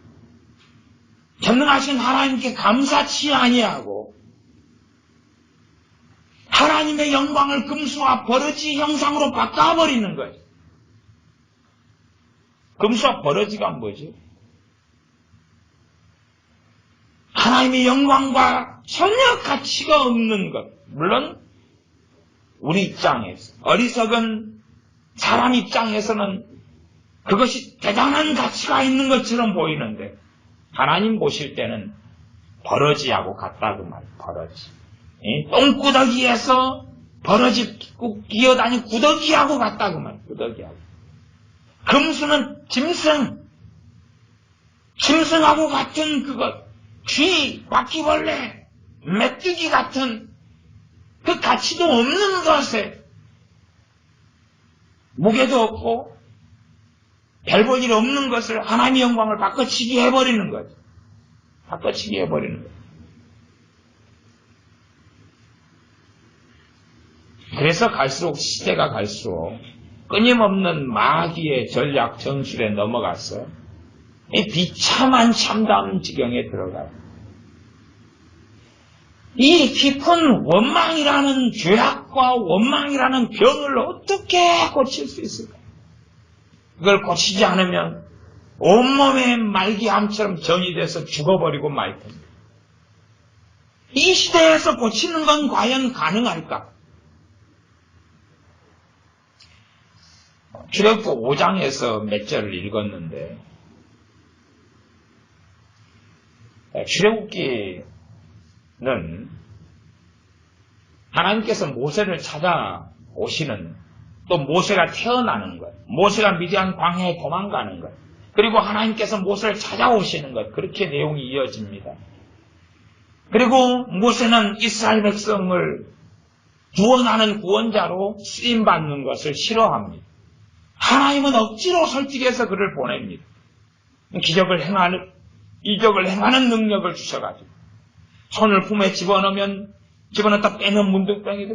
전능하신 하나님께 감사치 아니하고 하나님의 영광을 금수와 버러지 형상으로 바꿔버리는 거예요. 금수와 버러지가 뭐지? 하나님의 영광과 전혀 가치가 없는 것. 물론 우리 입장에서, 어리석은 사람 입장에서는 그것이 대단한 가치가 있는 것처럼 보이는데, 하나님 보실 때는 버러지하고 같다 그 말이에요. 버러지. 똥구더기에서 버러지 기어다니는 구더기하고 같다 그 말이에요. 구더기하고. 금수는 짐승하고 같은 그것. 쥐, 바퀴벌레, 메뚜기 같은 그 가치도 없는 것에 무게도 없고 별 볼 일 없는 것을 하나님의 영광을 바꿔치기 해버리는 거죠. 바꿔치기 해버리는 거죠. 그래서 갈수록 시대가 갈수록 끊임없는 마귀의 전략 정술에 넘어가서 이 비참한 참담 지경에 들어가요. 이 깊은 원망이라는 죄악과 원망이라는 병을 어떻게 고칠 수 있을까? 그걸 고치지 않으면 온몸에 말기암처럼 전이 돼서 죽어버리고 말 텐데. 이 시대에서 고치는 건 과연 가능할까? 출애굽기 5장에서 몇 절을 읽었는데, 출애굽기는 하나님께서 모세를 찾아오시는, 또 모세가 태어나는 것, 모세가 미디안 광야에 도망가는 것, 그리고 하나님께서 모세를 찾아오시는 것, 그렇게 내용이 이어집니다. 그리고 모세는 이스라엘 백성을 구원하는 구원자로 쓰임받는 것을 싫어합니다. 하나님은 억지로 설득해서 그를 보냅니다. 이적을 행하는 능력을 주셔가지고 손을 품에 집어넣으면 집어넣었다 빼면 문둥병이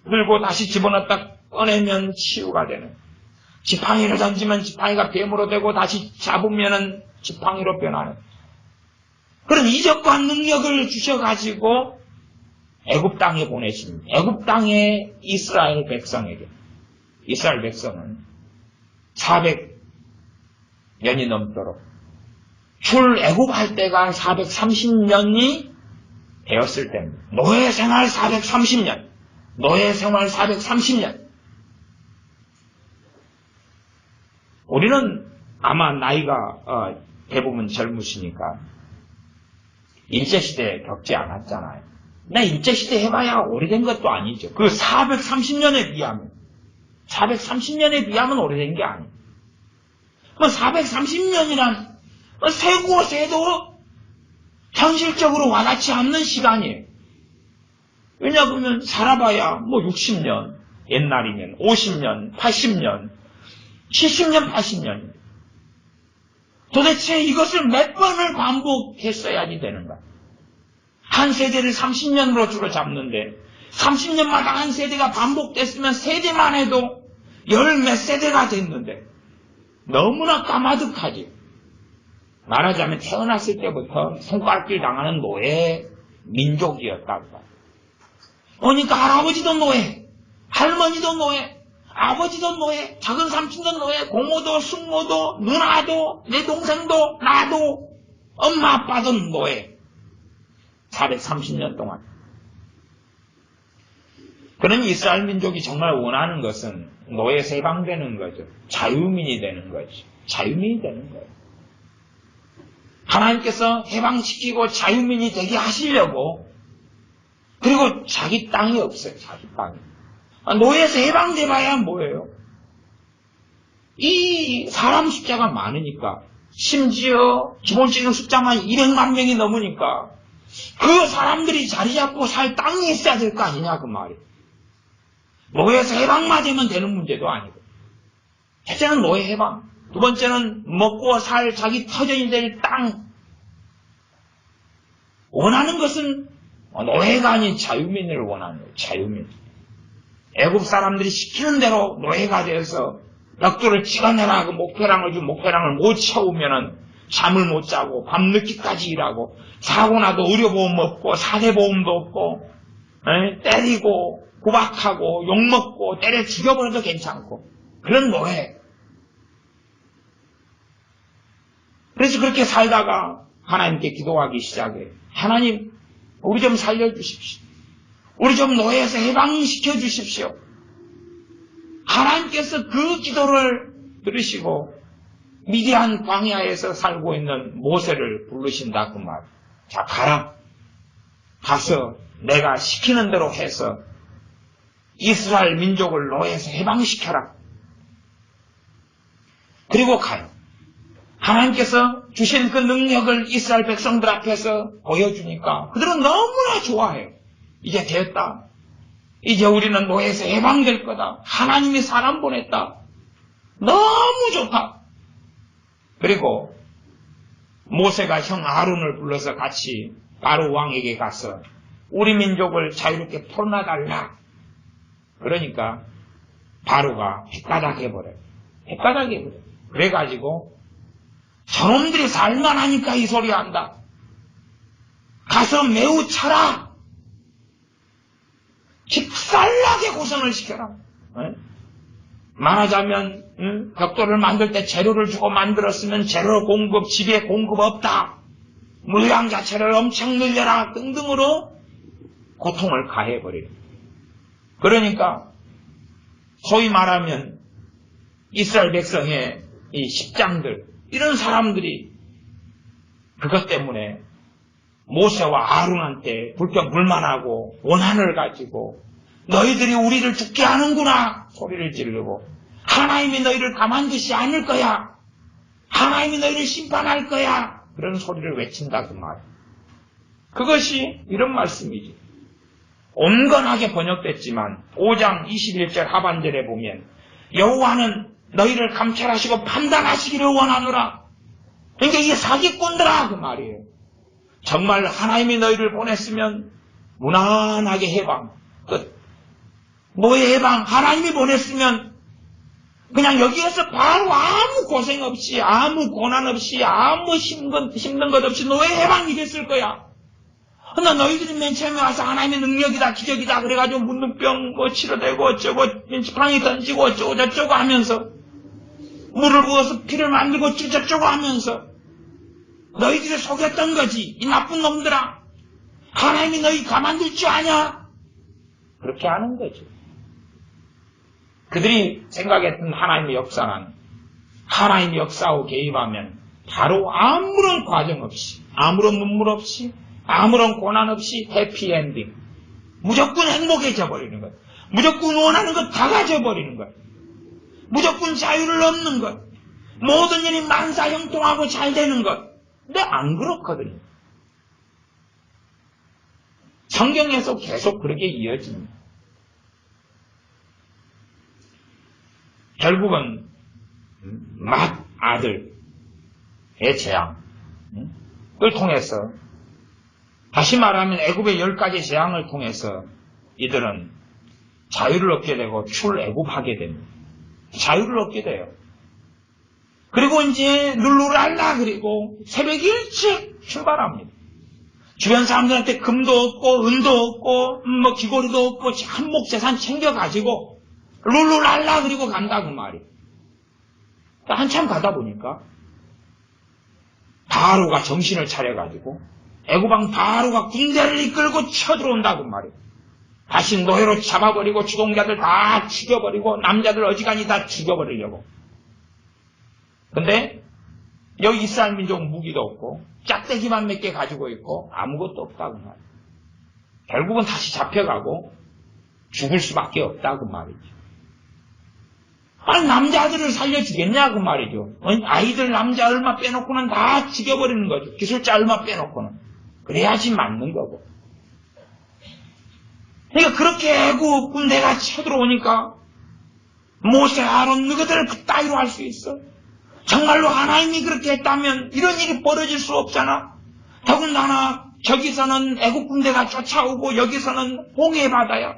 들고 다시 집어넣었다 꺼내면 치유가 되는, 지팡이를 던지면 지팡이가 뱀으로 되고 다시 잡으면 지팡이로 변하는 그런 이적과 능력을 주셔가지고 애굽 땅에 보내신 애굽 땅의 이스라엘 백성에게, 이스라엘 백성은 400년이 넘도록 출애굽할 때가 430년이 되었을 때입니다. 노예 생활 430년, 노예 생활 430년. 우리는 아마 나이가 대부분 젊으시니까 일제시대 겪지 않았잖아요. 나 일제시대 해봐야 오래된 것도 아니죠. 그 430년에 비하면, 430년에 비하면 오래된 게 아니에요. 430년이란 세고 세도 현실적으로 와닿지 않는 시간이에요. 왜냐하면 살아봐야 60년, 옛날이면 50년, 80년, 70년, 80년. 도대체 이것을 몇 번을 반복했어야지 되는가? 한 세대를 30년으로 주로 잡는데 30년마다 한 세대가 반복됐으면 세대만 해도 열 몇 세대가 됐는데 너무나 까마득하지. 말하자면 태어났을 때부터 손가락질 당하는 노예 민족이었다고. 그러니까 할아버지도 노예, 할머니도 노예, 아버지도 노예, 작은 삼촌도 노예, 고모도 숙모도 누나도 내 동생도 나도 엄마 아빠도 노예. 430년 동안. 그런 이스라엘 민족이 정말 원하는 것은 노예에서 해방되는 거죠. 자유민이 되는 거죠. 자유민이 되는 거예요. 하나님께서 해방시키고 자유민이 되게 하시려고. 그리고 자기 땅이 없어요. 자기 땅이. 노예에서 해방돼봐야 뭐예요? 이 사람 숫자가 많으니까, 심지어 기본적인 숫자만 200만 명이 넘으니까 그 사람들이 자리 잡고 살 땅이 있어야 될 거 아니냐 그 말이에요. 노예에서 해방만 되면 되는 문제도 아니고. 첫째는 노예 해방, 두 번째는 먹고 살 자기 터전이 될 땅. 원하는 것은 노예가 아닌 자유민을 원하는 거예요. 자유민. 애굽 사람들이 시키는 대로 노예가 되어서 벽돌을 찍어내라 그 목회랑을 주 목회랑을 못 채우면은 잠을 못 자고 밤늦게까지 일하고 사고 나도 의료보험 없고 사대보험도 없고 때리고 구박하고 욕먹고 때려 죽여버려도 괜찮고 그런 노예. 그래서 그렇게 살다가 하나님께 기도하기 시작해요. 하나님, 우리 좀 살려주십시오. 우리 좀 노예에서 해방시켜 주십시오. 하나님께서 그 기도를 들으시고 미디안 광야에서 살고 있는 모세를 부르신다 그 말. 자, 가라. 가서 내가 시키는 대로 해서 이스라엘 민족을 노예에서 해방시켜라. 그리고 가요. 하나님께서 주신 그 능력을 이스라엘 백성들 앞에서 보여주니까 그들은 너무나 좋아해요. 이제 됐다. 이제 우리는 노예에서 해방될 거다. 하나님이 사람 보냈다. 너무 좋다. 그리고 모세가 형 아론을 불러서 같이 바로 왕에게 가서 우리 민족을 자유롭게 풀어놔달라. 그러니까 바로가 헷가닥해버려요. 헷가닥해버려요. 그래가지고 저놈들이 살만하니까 이 소리 한다. 가서 매우 쳐라. 깊살나게 고생을 시켜라. 말하자면 벽돌을 만들 때 재료를 주고 만들었으면 재료 공급, 집에 공급 없다. 물량 자체를 엄청 늘려라 등등으로 고통을 가해버려요. 그러니까 소위 말하면 이스라엘 백성의 이 십장들 이런 사람들이 그것 때문에 모세와 아론한테 불평불만하고 원한을 가지고 너희들이 우리를 죽게 하는구나 소리를 지르고 하나님이 너희를 가만두지 않을 거야. 하나님이 너희를 심판할 거야. 그런 소리를 외친다 그 말. 그것이 이런 말씀이지. 온건하게 번역됐지만 5장 21절 하반절에 보면 여호와는 너희를 감찰하시고 판단하시기를 원하노라. 그러니까 이게 사기꾼들아 그 말이에요. 정말 하나님이 너희를 보냈으면 무난하게 해방 끝. 뭐의 해방? 하나님이 보냈으면 그냥 여기에서 바로 아무 고생 없이 아무 고난 없이 아무 힘든 것 없이 너의 해방이 됐을 거야. 근데 너희들이 맨 처음에 와서 하나님의 능력이다, 기적이다, 그래가지고 문둥병 치료되고 어쩌고, 지팡이 던지고 어쩌고 저쩌고 하면서, 물을 부어서 피를 만들고 어쩌고 저쩌고 하면서, 너희들이 속였던 거지. 이 나쁜 놈들아. 하나님이 너희 가만둘 줄 아냐? 그렇게 하는 거죠. 그들이 생각했던 하나님의 역사는 하나님의 역사하고 개입하면 바로 아무런 과정 없이, 아무런 눈물 없이, 아무런 고난 없이 해피엔딩. 무조건 행복해져 버리는 것. 무조건 원하는 것 다 가져버리는 것. 무조건 자유를 얻는 것. 모든 일이 만사형통하고 잘 되는 것. 근데 안 그렇거든요. 성경에서 계속 그렇게 이어집니다. 결국은 맏 아들의 재앙을 통해서, 다시 말하면 애굽의 10가지 재앙을 통해서 이들은 자유를 얻게 되고 출애굽하게 됩니다. 자유를 얻게 돼요. 그리고 이제 룰루랄라 그리고 새벽 일찍 출발합니다. 주변 사람들한테 금도 없고 은도 없고 뭐 귀고리도 없고 한몫 재산 챙겨가지고 룰루랄라 그리고 간다 그 말이에요. 한참 가다 보니까 바로가 정신을 차려가지고 애굽왕 바로가 군대를 이끌고 쳐들어온다 그 말이에요. 다시 노예로 잡아버리고 주동자들 다 죽여버리고 남자들 어지간히 다 죽여버리려고. 근데 여기 이스라엘 민족 무기도 없고 짝대기만 몇 개 가지고 있고 아무것도 없다 그 말이에요. 결국은 다시 잡혀가고 죽을 수밖에 없다 그 말이죠. 아니 남자들을 살려주겠냐 그 말이죠. 아이들 남자 얼마 빼놓고는 다 죽여버리는 거죠. 기술자 얼마 빼놓고는. 그래야지 맞는 거고. 그러니까 그렇게 애굽 군대가 쳐들어오니까 모세, 아론 너희들 그따위로 할 수 있어? 정말로 하나님이 그렇게 했다면 이런 일이 벌어질 수 없잖아. 더군다나 저기서는 애굽 군대가 쫓아오고 여기서는 홍해 바다야.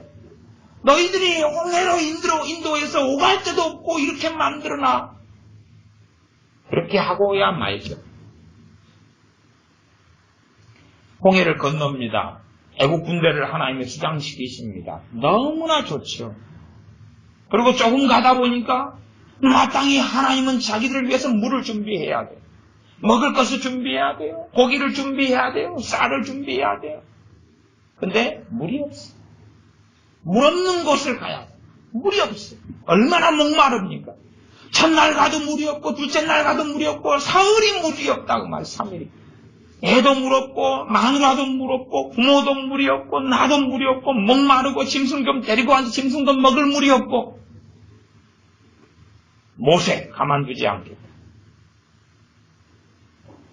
너희들이 홍해로 인도에서 오갈 데도 없고 이렇게 만들어놔. 그렇게 하고야 말죠. 홍해를 건넙니다. 애국 군대를 하나님이 수장시키십니다. 너무나 좋죠. 그리고 조금 가다 보니까 마땅히 하나님은 자기들을 위해서 물을 준비해야 돼요. 먹을 것을 준비해야 돼요. 고기를 준비해야 돼요. 쌀을 준비해야 돼요. 근데 물이 없어. 물 없는 곳을 가야 돼. 물이 없어. 얼마나 목마릅니까? 첫날 가도 물이 없고 둘째 날 가도 물이 없고 사흘이 물이 없다고 말이야. 3일이. 애도 물 없고 마누라도 물 없고 부모도 물이 없고 나도 물이 없고 목마르고 짐승 좀 데리고 와서 짐승 좀 먹을 물이 없고. 모세 가만두지 않겠다.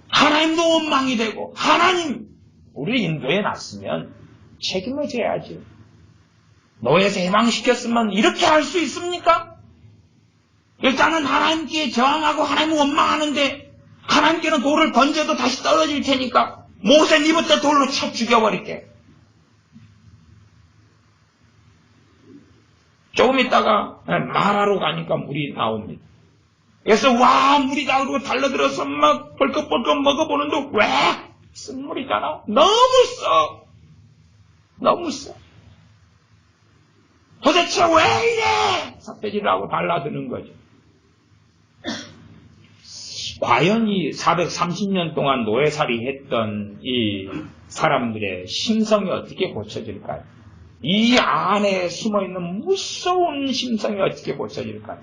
하나님도 원망이 되고 하나님 우리 인도에 놨으면 책임을 져야지. 노예에서 해방시켰으면 이렇게 할 수 있습니까? 일단은 하나님께 저항하고 하나님 원망하는데 하나님께는 돌을 던져도 다시 떨어질 테니까 모세 니부터 돌로 쳐 죽여버릴게. 조금 있다가 마라로 가니까 물이 나옵니다. 그래서 와 물이다 그러고 달려들어서 막 벌컥벌컥 먹어보는데 왜? 쓴물이잖아. 너무 써. 너무 써. 도대체 왜 이래? 삿대질을 하고 달라드는 거죠. 과연 이 430년 동안 노예살이 했던 이 사람들의 심성이 어떻게 고쳐질까요? 이 안에 숨어있는 무서운 심성이 어떻게 고쳐질까요?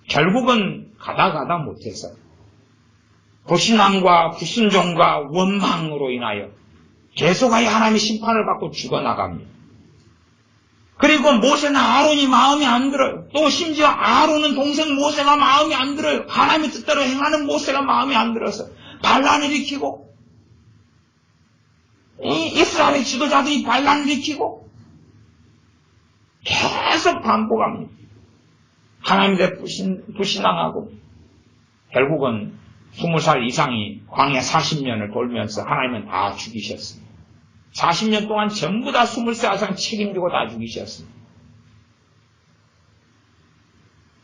결국은 가다 못해서 불신앙과 불순종과 원망으로 인하여 계속하여 하나님의 심판을 받고 죽어나갑니다. 그리고 모세나 아론이 마음에 안 들어요. 또 심지어 아론은 동생 모세가 마음에 안 들어요. 하나님의 뜻대로 행하는 모세가 마음에 안 들어서 반란을 일으키고 이 이스라엘의 지도자들이 반란을 일으키고 계속 반복합니다. 하나님에 불신앙하고 결국은 20살 이상이 광야 40년을 돌면서 하나님은 다 죽이셨습니다. 40년 동안 전부 다 20살 이상 책임지고 다 죽이셨습니다.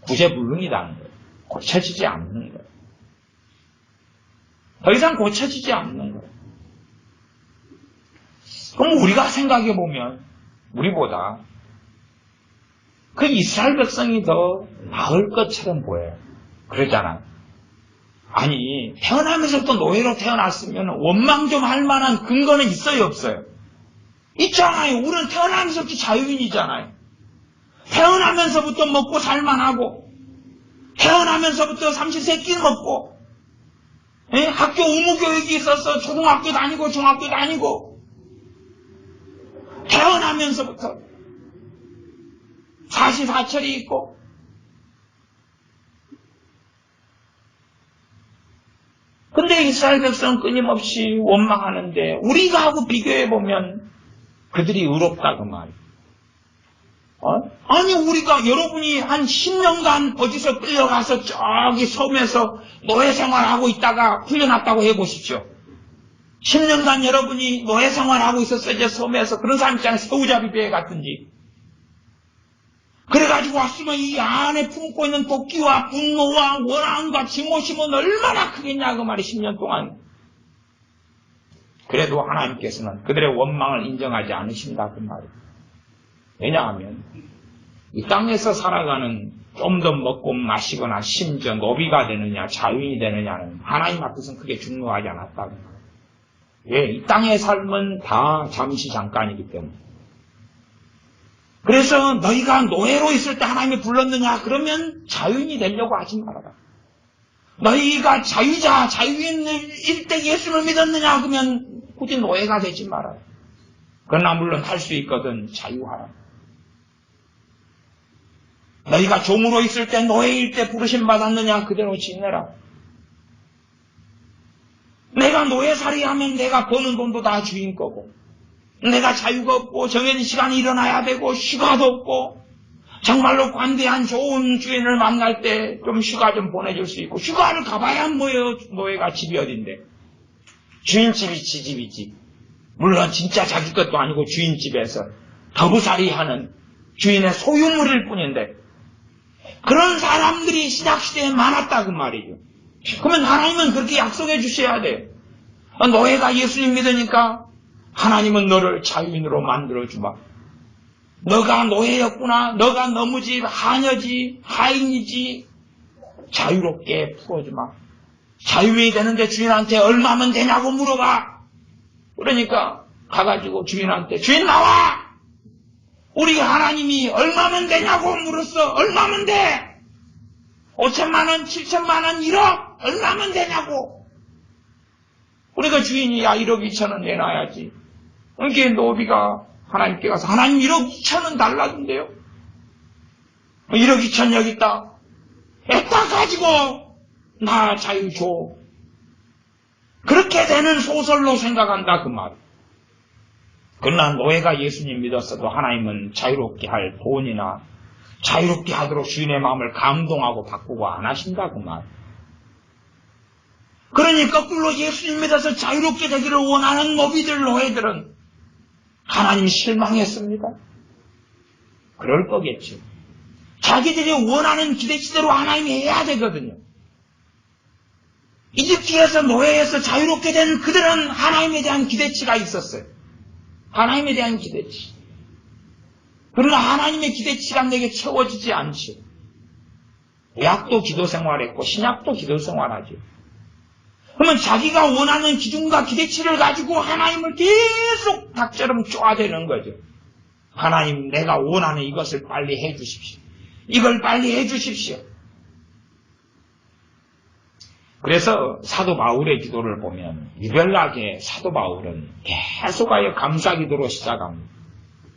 구제불능이라는 거예요. 고쳐지지 않는 거예요. 더 이상 고쳐지지 않는 거예요. 그럼 우리가 생각해보면 우리보다 그 이스라엘 백성이 더 나을 것처럼 보여요. 그러잖아. 아니, 태어나면서부터 노예로 태어났으면 원망 좀 할 만한 근거는 있어요, 없어요? 있잖아요. 우리는 태어나면서부터 자유인이잖아요. 태어나면서부터 먹고 살만하고, 태어나면서부터 삼시세끼 먹고, 학교 의무교육이 있어서 초등학교 다니고 중학교 다니고, 태어나면서부터 사시사철이 있고, 근데 이스라엘 백성은 끊임없이 원망하는데 우리가 하고 비교해보면 그들이 의롭다 그 말이에요. 아니 우리가 여러분이 한 10년간 어디서 끌려가서 저기 섬에서 노예 생활하고 있다가 풀려났다고 해보십시오. 10년간 여러분이 노예 생활하고 있었어요. 이제 섬에서 그런 사람 있잖아요. 새우잡이 배 같은지. 그래가지고 왔으면 이 안에 품고 있는 도끼와 분노와 원한과 증오심은 얼마나 크겠냐 그 말이 10년 동안. 그래도 하나님께서는 그들의 원망을 인정하지 않으신다 그 말이에요. 왜냐하면 이 땅에서 살아가는 좀 더 먹고 마시거나 심지어 노비가 되느냐 자유인이 되느냐는 하나님 앞에서는 크게 중요하지 않았다 그 말이에요. 왜? 이 땅의 삶은 다 잠시 잠깐이기 때문에. 그래서 너희가 노예로 있을 때 하나님이 불렀느냐? 그러면 자유인이 되려고 하지 말아라. 너희가 자유자, 자유인일 때 예수를 믿었느냐? 그러면 굳이 노예가 되지 말아라. 그러나 물론 할 수 있거든 자유하라. 너희가 종으로 있을 때 노예일 때 부르심 받았느냐? 그대로 지내라. 내가 노예살이 하면 내가 버는 돈도 다 주인 거고 내가 자유가 없고 정해진 시간에 일어나야 되고 휴가도 없고 정말로 관대한 좋은 주인을 만날 때 좀 휴가 좀 보내줄 수 있고 휴가를 가봐야 뭐예요. 노예가 집이 어딘데. 주인집이 지 집이지. 물론 진짜 자기 것도 아니고 주인집에서 더부살이 하는 주인의 소유물일 뿐인데 그런 사람들이 신약시대에 많았다 그 말이죠. 그러면 하나님은 그렇게 약속해 주셔야 돼요. 노예가 예수님 믿으니까 하나님은 너를 자유인으로 만들어주마. 너가 노예였구나. 너가 너무지 하녀지 하인이지. 자유롭게 풀어주마. 자유인이 되는데 주인한테 얼마면 되냐고 물어봐. 그러니까 가가지고 주인한테 주인 나와. 우리 하나님이 얼마면 되냐고 물었어. 얼마면 돼? 5천만 원, 7천만 원, 1억 얼마면 되냐고. 그러니까 주인이 야 1억 2천 원 내놔야지. 그러니까 노비가 하나님께 가서 하나님 1억 2천 원 달라던데요. 1억 2천 여기 있다. 애따 가지고 나 자유 줘. 그렇게 되는 소설로 생각한다 그 말. 그러나 노예가 예수님 믿었어도 하나님은 자유롭게 할 돈이나 자유롭게 하도록 주인의 마음을 감동하고 바꾸고 안 하신다 그 말. 그러니 거꾸로 예수님 믿어서 자유롭게 되기를 원하는 노비들 노예들은 하나님 실망했습니다. 그럴 거겠죠. 자기들이 원하는 기대치대로 하나님이 해야 되거든요. 이집트에서 노예에서 자유롭게 된 그들은 하나님에 대한 기대치가 있었어요. 하나님에 대한 기대치. 그러나 하나님의 기대치가 내게 채워지지 않죠. 약도 기도 생활했고 신약도 기도 생활하죠. 그러면 자기가 원하는 기준과 기대치를 가지고 하나님을 계속 닭처럼 쪼아대는 거죠. 하나님 내가 원하는 이것을 빨리 해 주십시오. 이걸 빨리 해 주십시오. 그래서 사도 바울의 기도를 보면 유별나게 사도 바울은 계속하여 감사기도로 시작합니다.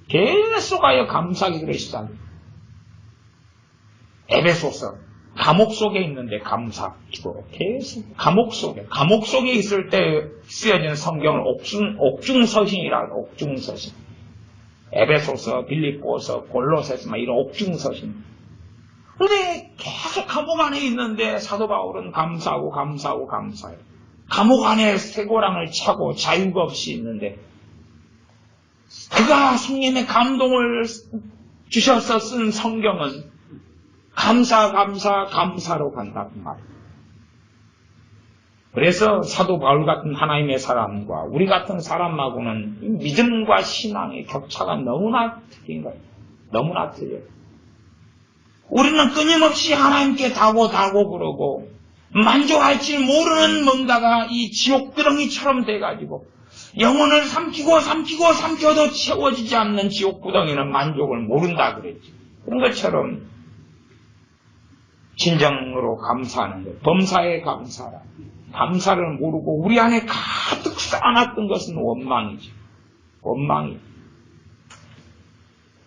계속하여 감사기도로 시작합니다. 에베소서 감옥 속에 있는데 감사기도 계속 감옥 속에 있을 때 쓰여진 성경을 옥중서신이라고 옥중서신. 에베소서, 빌립보서, 골로새서 막 이런 옥중서신. 근데 계속 감옥 안에 있는데 사도 바울은 감사해요. 감옥 안에 쇠고랑을 차고 자유가 없이 있는데 그가 성령의 감동을 주셔서 쓴 성경은 감사로 간다 그 말이에요. 그래서 사도 바울 같은 하나님의 사람과 우리 같은 사람하고는 믿음과 신앙의 격차가 너무나 틀린 거예요. 너무나 틀려요. 우리는 끊임없이 하나님께 다고 그러고 만족할 줄 모르는 뭔가가 이 지옥구덩이처럼 돼가지고 영혼을 삼켜도 채워지지 않는 지옥구덩이는 만족을 모른다 그랬지. 그런 것처럼 진정으로 감사하는 것, 범사에 감사라. 감사를 모르고 우리 안에 가득 쌓아놨던 것은 원망이지. 원망이.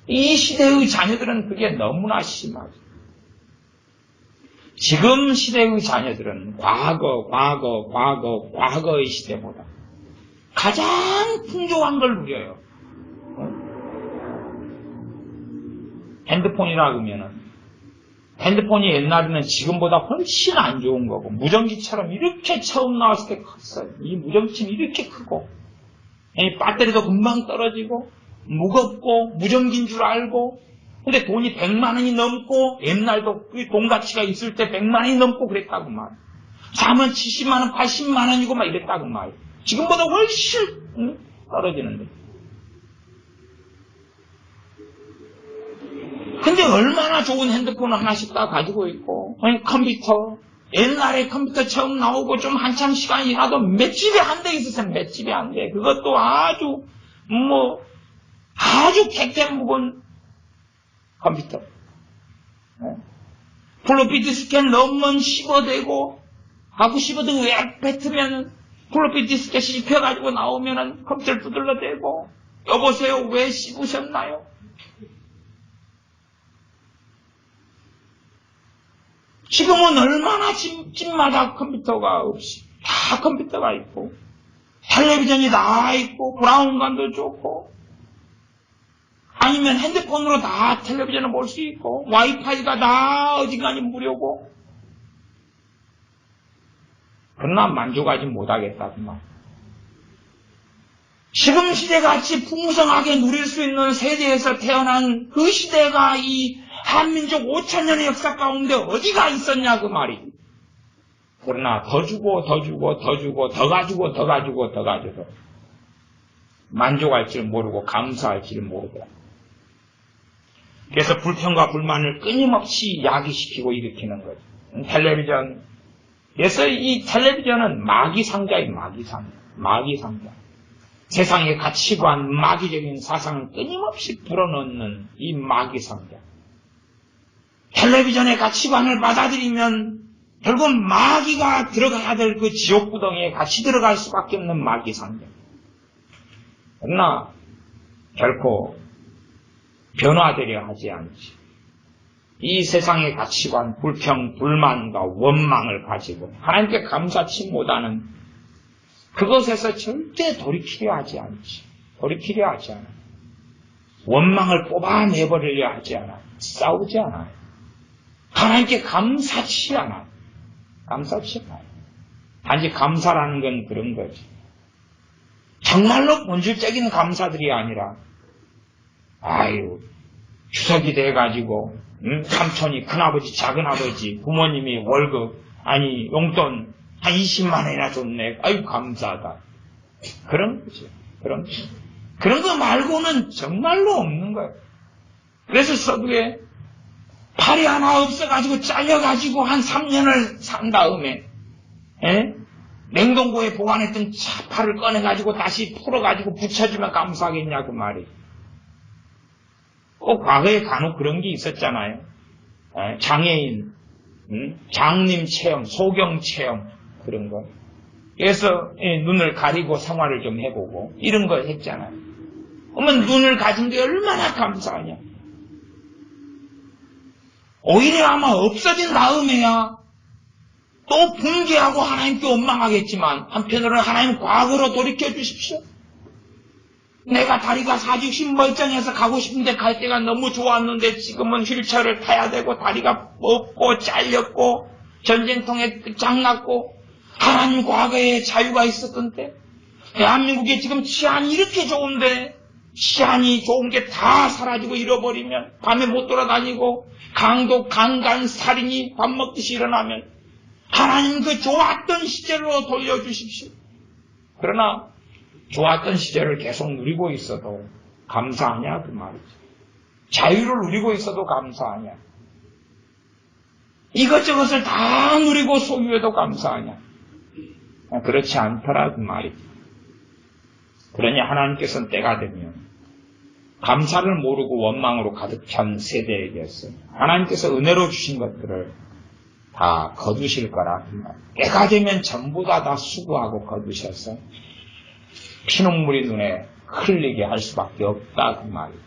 이 시대의 자녀들은 그게 너무나 심하죠. 지금 시대의 자녀들은 과거의 시대보다 가장 풍족한 걸 누려요. 핸드폰이라 그러면은 핸드폰이 옛날에는 지금보다 훨씬 안 좋은 거고 무전기처럼 이렇게 처음 나왔을 때 컸어요. 이 무전기처럼 이렇게 크고 배터리도 금방 떨어지고 무겁고 무전기인 줄 알고 근데 돈이 100만 원이 넘고 옛날도 그 돈 가치가 있을 때 100만 원이 넘고 그랬다고 말이에요. 사면 70만 원, 80만 원이고 막 이랬다고 말이에요. 지금보다 훨씬 떨어지는데. 근데 얼마나 좋은 핸드폰을 하나씩 다 가지고 있고 컴퓨터 옛날에 컴퓨터 처음 나오고 좀 한참 시간이 지나도 몇 집에 한 대 있었어요. 몇 집에 한 대. 그것도 아주 객체 묵은 컴퓨터. 플로피 디스크에 넣으면 씹어대고 하고 씹어대고 왜 뱉으면 플로피 디스크에 씹혀가지고 나오면 컴퓨터를 두들러대고 여보세요 왜 씹으셨나요? 지금은 얼마나 집마다 컴퓨터가 없이 다 컴퓨터가 있고 텔레비전이 다 있고 브라운관도 좋고 아니면 핸드폰으로 다 텔레비전을 볼 수 있고 와이파이가 다 어지간히 무료고 그러나 만족하지 못하겠다 그 말. 지금 시대같이 풍성하게 누릴 수 있는 세대에서 태어난 그 시대가 이 한민족 5,000년의 역사 가운데 어디가 있었냐 그 말이지. 그러나 더 주고 더 가지고 만족할 줄 모르고 감사할 줄 모르더라. 그래서 불평과 불만을 끊임없이 야기시키고 일으키는 거죠. 텔레비전. 그래서 이 텔레비전은 마귀상자예요. 마귀상자. 세상의 가치관, 마귀적인 사상을 끊임없이 불어넣는 이 마귀상자. 텔레비전의 가치관을 받아들이면 결국 마귀가 들어가야 될 그 지옥구덩이에 같이 들어갈 수밖에 없는 마귀상자. 그러나 결코 변화되려 하지 않지. 이 세상의 가치관, 불평, 불만과 원망을 가지고 하나님께 감사치 못하는 그것에서 절대 돌이키려 하지 않지. 돌이키려 하지 않아. 원망을 뽑아내버리려 하지 않아. 싸우지 않아요. 하나님께 감사치 않아요. 감사치 않아요. 단지 감사라는 건 그런 거지. 정말로 본질적인 감사들이 아니라 아유 추석이 돼가지고 삼촌이 큰아버지 작은아버지 부모님이 월급 아니 용돈 한 20만 원이나 줬네. 아유 감사하다. 그런 거죠. 그런 거 말고는 정말로 없는 거예요. 그래서 서두에 팔이 하나 없어가지고 잘려가지고 한 3년을 산 다음에 냉동고에 보관했던 팔을 꺼내가지고 다시 풀어가지고 붙여주면 감사하겠냐 그 말이. 꼭 과거에 간혹 그런 게 있었잖아요. 장애인, 장님 체험, 소경 체험 그런 거. 그래서 눈을 가리고 생활을 좀 해보고 이런 거 했잖아요. 그러면 눈을 가진 게 얼마나 감사하냐. 오히려 아마 없어진 다음에야 또 붕괴하고 하나님께 원망하겠지만 한편으로는 하나님 과거로 돌이켜 주십시오. 내가 다리가 40씩 멀쩡해서 가고 싶은데 갈 때가 너무 좋았는데 지금은 휠체어를 타야 되고 다리가 없고 잘렸고 전쟁통에 끝장났고 하나님 과거에 자유가 있었던 때 대한민국에 지금 치안이 이렇게 좋은데 치안이 좋은 게 다 사라지고 잃어버리면 밤에 못 돌아다니고 강도, 강간, 살인이 밥 먹듯이 일어나면 하나님 그 좋았던 시절로 돌려주십시오. 그러나 좋았던 시절을 계속 누리고 있어도 감사하냐 그 말이죠. 자유를 누리고 있어도 감사하냐. 이것저것을 다 누리고 소유해도 감사하냐. 그렇지 않더라 그 말이죠. 그러니 하나님께서는 때가 되면 감사를 모르고 원망으로 가득 찬 세대에게서 하나님께서 은혜로 주신 것들을 다 거두실 거라 그 말이에요. 때가 되면 전부 다 수고하고 거두셔서 피눈물이 눈에 흘리게 할 수밖에 없다 그 말이죠.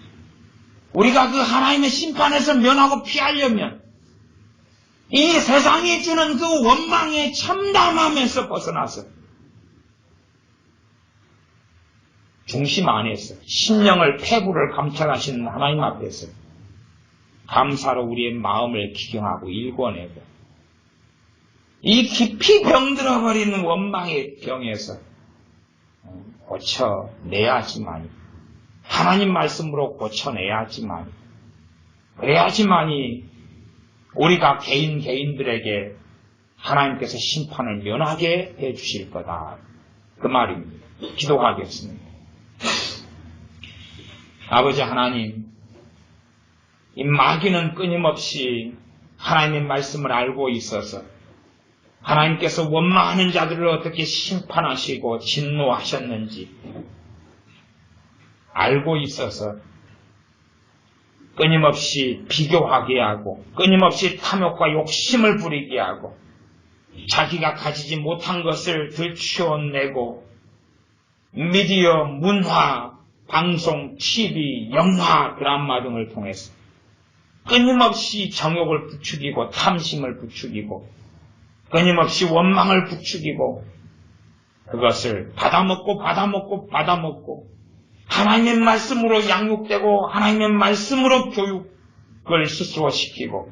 우리가 그 하나님의 심판에서 면하고 피하려면 이 세상이 주는 그 원망의 참담함에서 벗어나서 중심 안에서 심령을 폐부를 감찰하시는 하나님 앞에서 감사로 우리의 마음을 기경하고 일궈내고 이 깊이 병들어버리는 원망의 병에서 고쳐내야지만이 하나님 말씀으로 고쳐내야지만이 그래야지만이 우리가 개인들에게 하나님께서 심판을 면하게 해주실 거다. 그 말입니다. 기도하겠습니다. 아버지 하나님, 이 마귀는 끊임없이 하나님의 말씀을 알고 있어서 하나님께서 원망하는 자들을 어떻게 심판하시고 진노하셨는지 알고 있어서 끊임없이 비교하게 하고 끊임없이 탐욕과 욕심을 부리게 하고 자기가 가지지 못한 것을 들추어내고 미디어, 문화, 방송, TV, 영화, 드라마 등을 통해서 끊임없이 정욕을 부추기고 탐심을 부추기고 끊임없이 원망을 부추기고 그것을 받아먹고 하나님의 말씀으로 양육되고 하나님의 말씀으로 교육을 스스로 시키고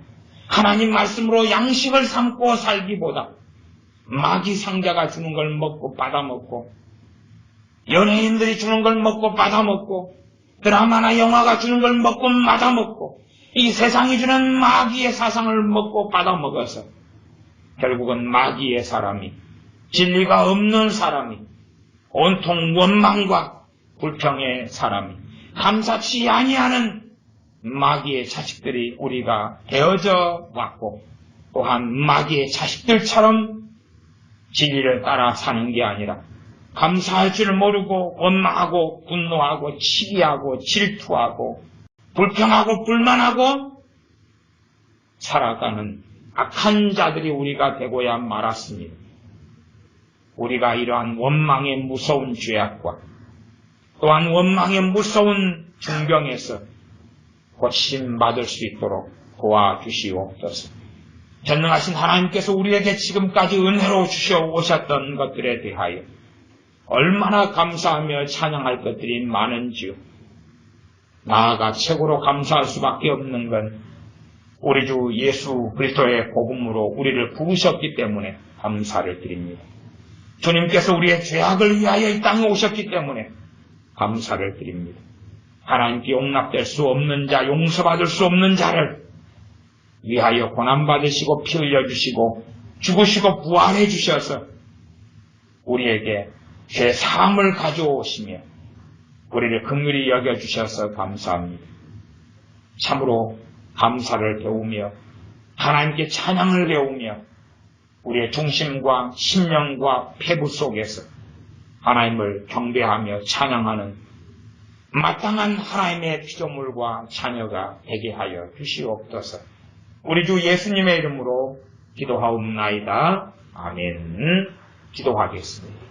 하나님 말씀으로 양식을 삼고 살기보다 마귀 상자가 주는 걸 먹고 받아먹고 연예인들이 주는 걸 먹고 받아먹고 드라마나 영화가 주는 걸 먹고 받아먹고 이 세상이 주는 마귀의 사상을 먹고 받아먹어서 결국은 마귀의 사람이 진리가 없는 사람이 온통 원망과 불평의 사람이 감사치 아니하는 마귀의 자식들이 우리가 되어져 왔고 또한 마귀의 자식들처럼 진리를 따라 사는 게 아니라 감사할 줄 모르고 원망하고 분노하고 치기하고 질투하고 불평하고 불만하고 살아가는 악한 자들이 우리가 되고야 말았습니다. 우리가 이러한 원망의 무서운 죄악과 또한 원망의 무서운 중병에서 고침받을 수 있도록 도와주시옵소서. 전능하신 하나님께서 우리에게 지금까지 은혜로 주셔 오셨던 것들에 대하여 얼마나 감사하며 찬양할 것들이 많은지요. 나아가 최고로 감사할 수밖에 없는 건 우리 주 예수 그리스도의 복음으로 우리를 부르셨기 때문에 감사를 드립니다. 주님께서 우리의 죄악을 위하여 이 땅에 오셨기 때문에 감사를 드립니다. 하나님께 용납될 수 없는 자, 용서받을 수 없는 자를 위하여 고난받으시고 피 흘려주시고 죽으시고 부활해 주셔서 우리에게 죄 사함을 가져오시며 우리를 긍휼히 여겨주셔서 감사합니다. 참으로 감사를 배우며 하나님께 찬양을 배우며 우리의 중심과 심령과 폐부 속에서 하나님을 경배하며 찬양하는 마땅한 하나님의 피조물과 자녀가 되게 하여 주시옵소서. 우리 주 예수님의 이름으로 기도하옵나이다. 아멘. 기도하겠습니다.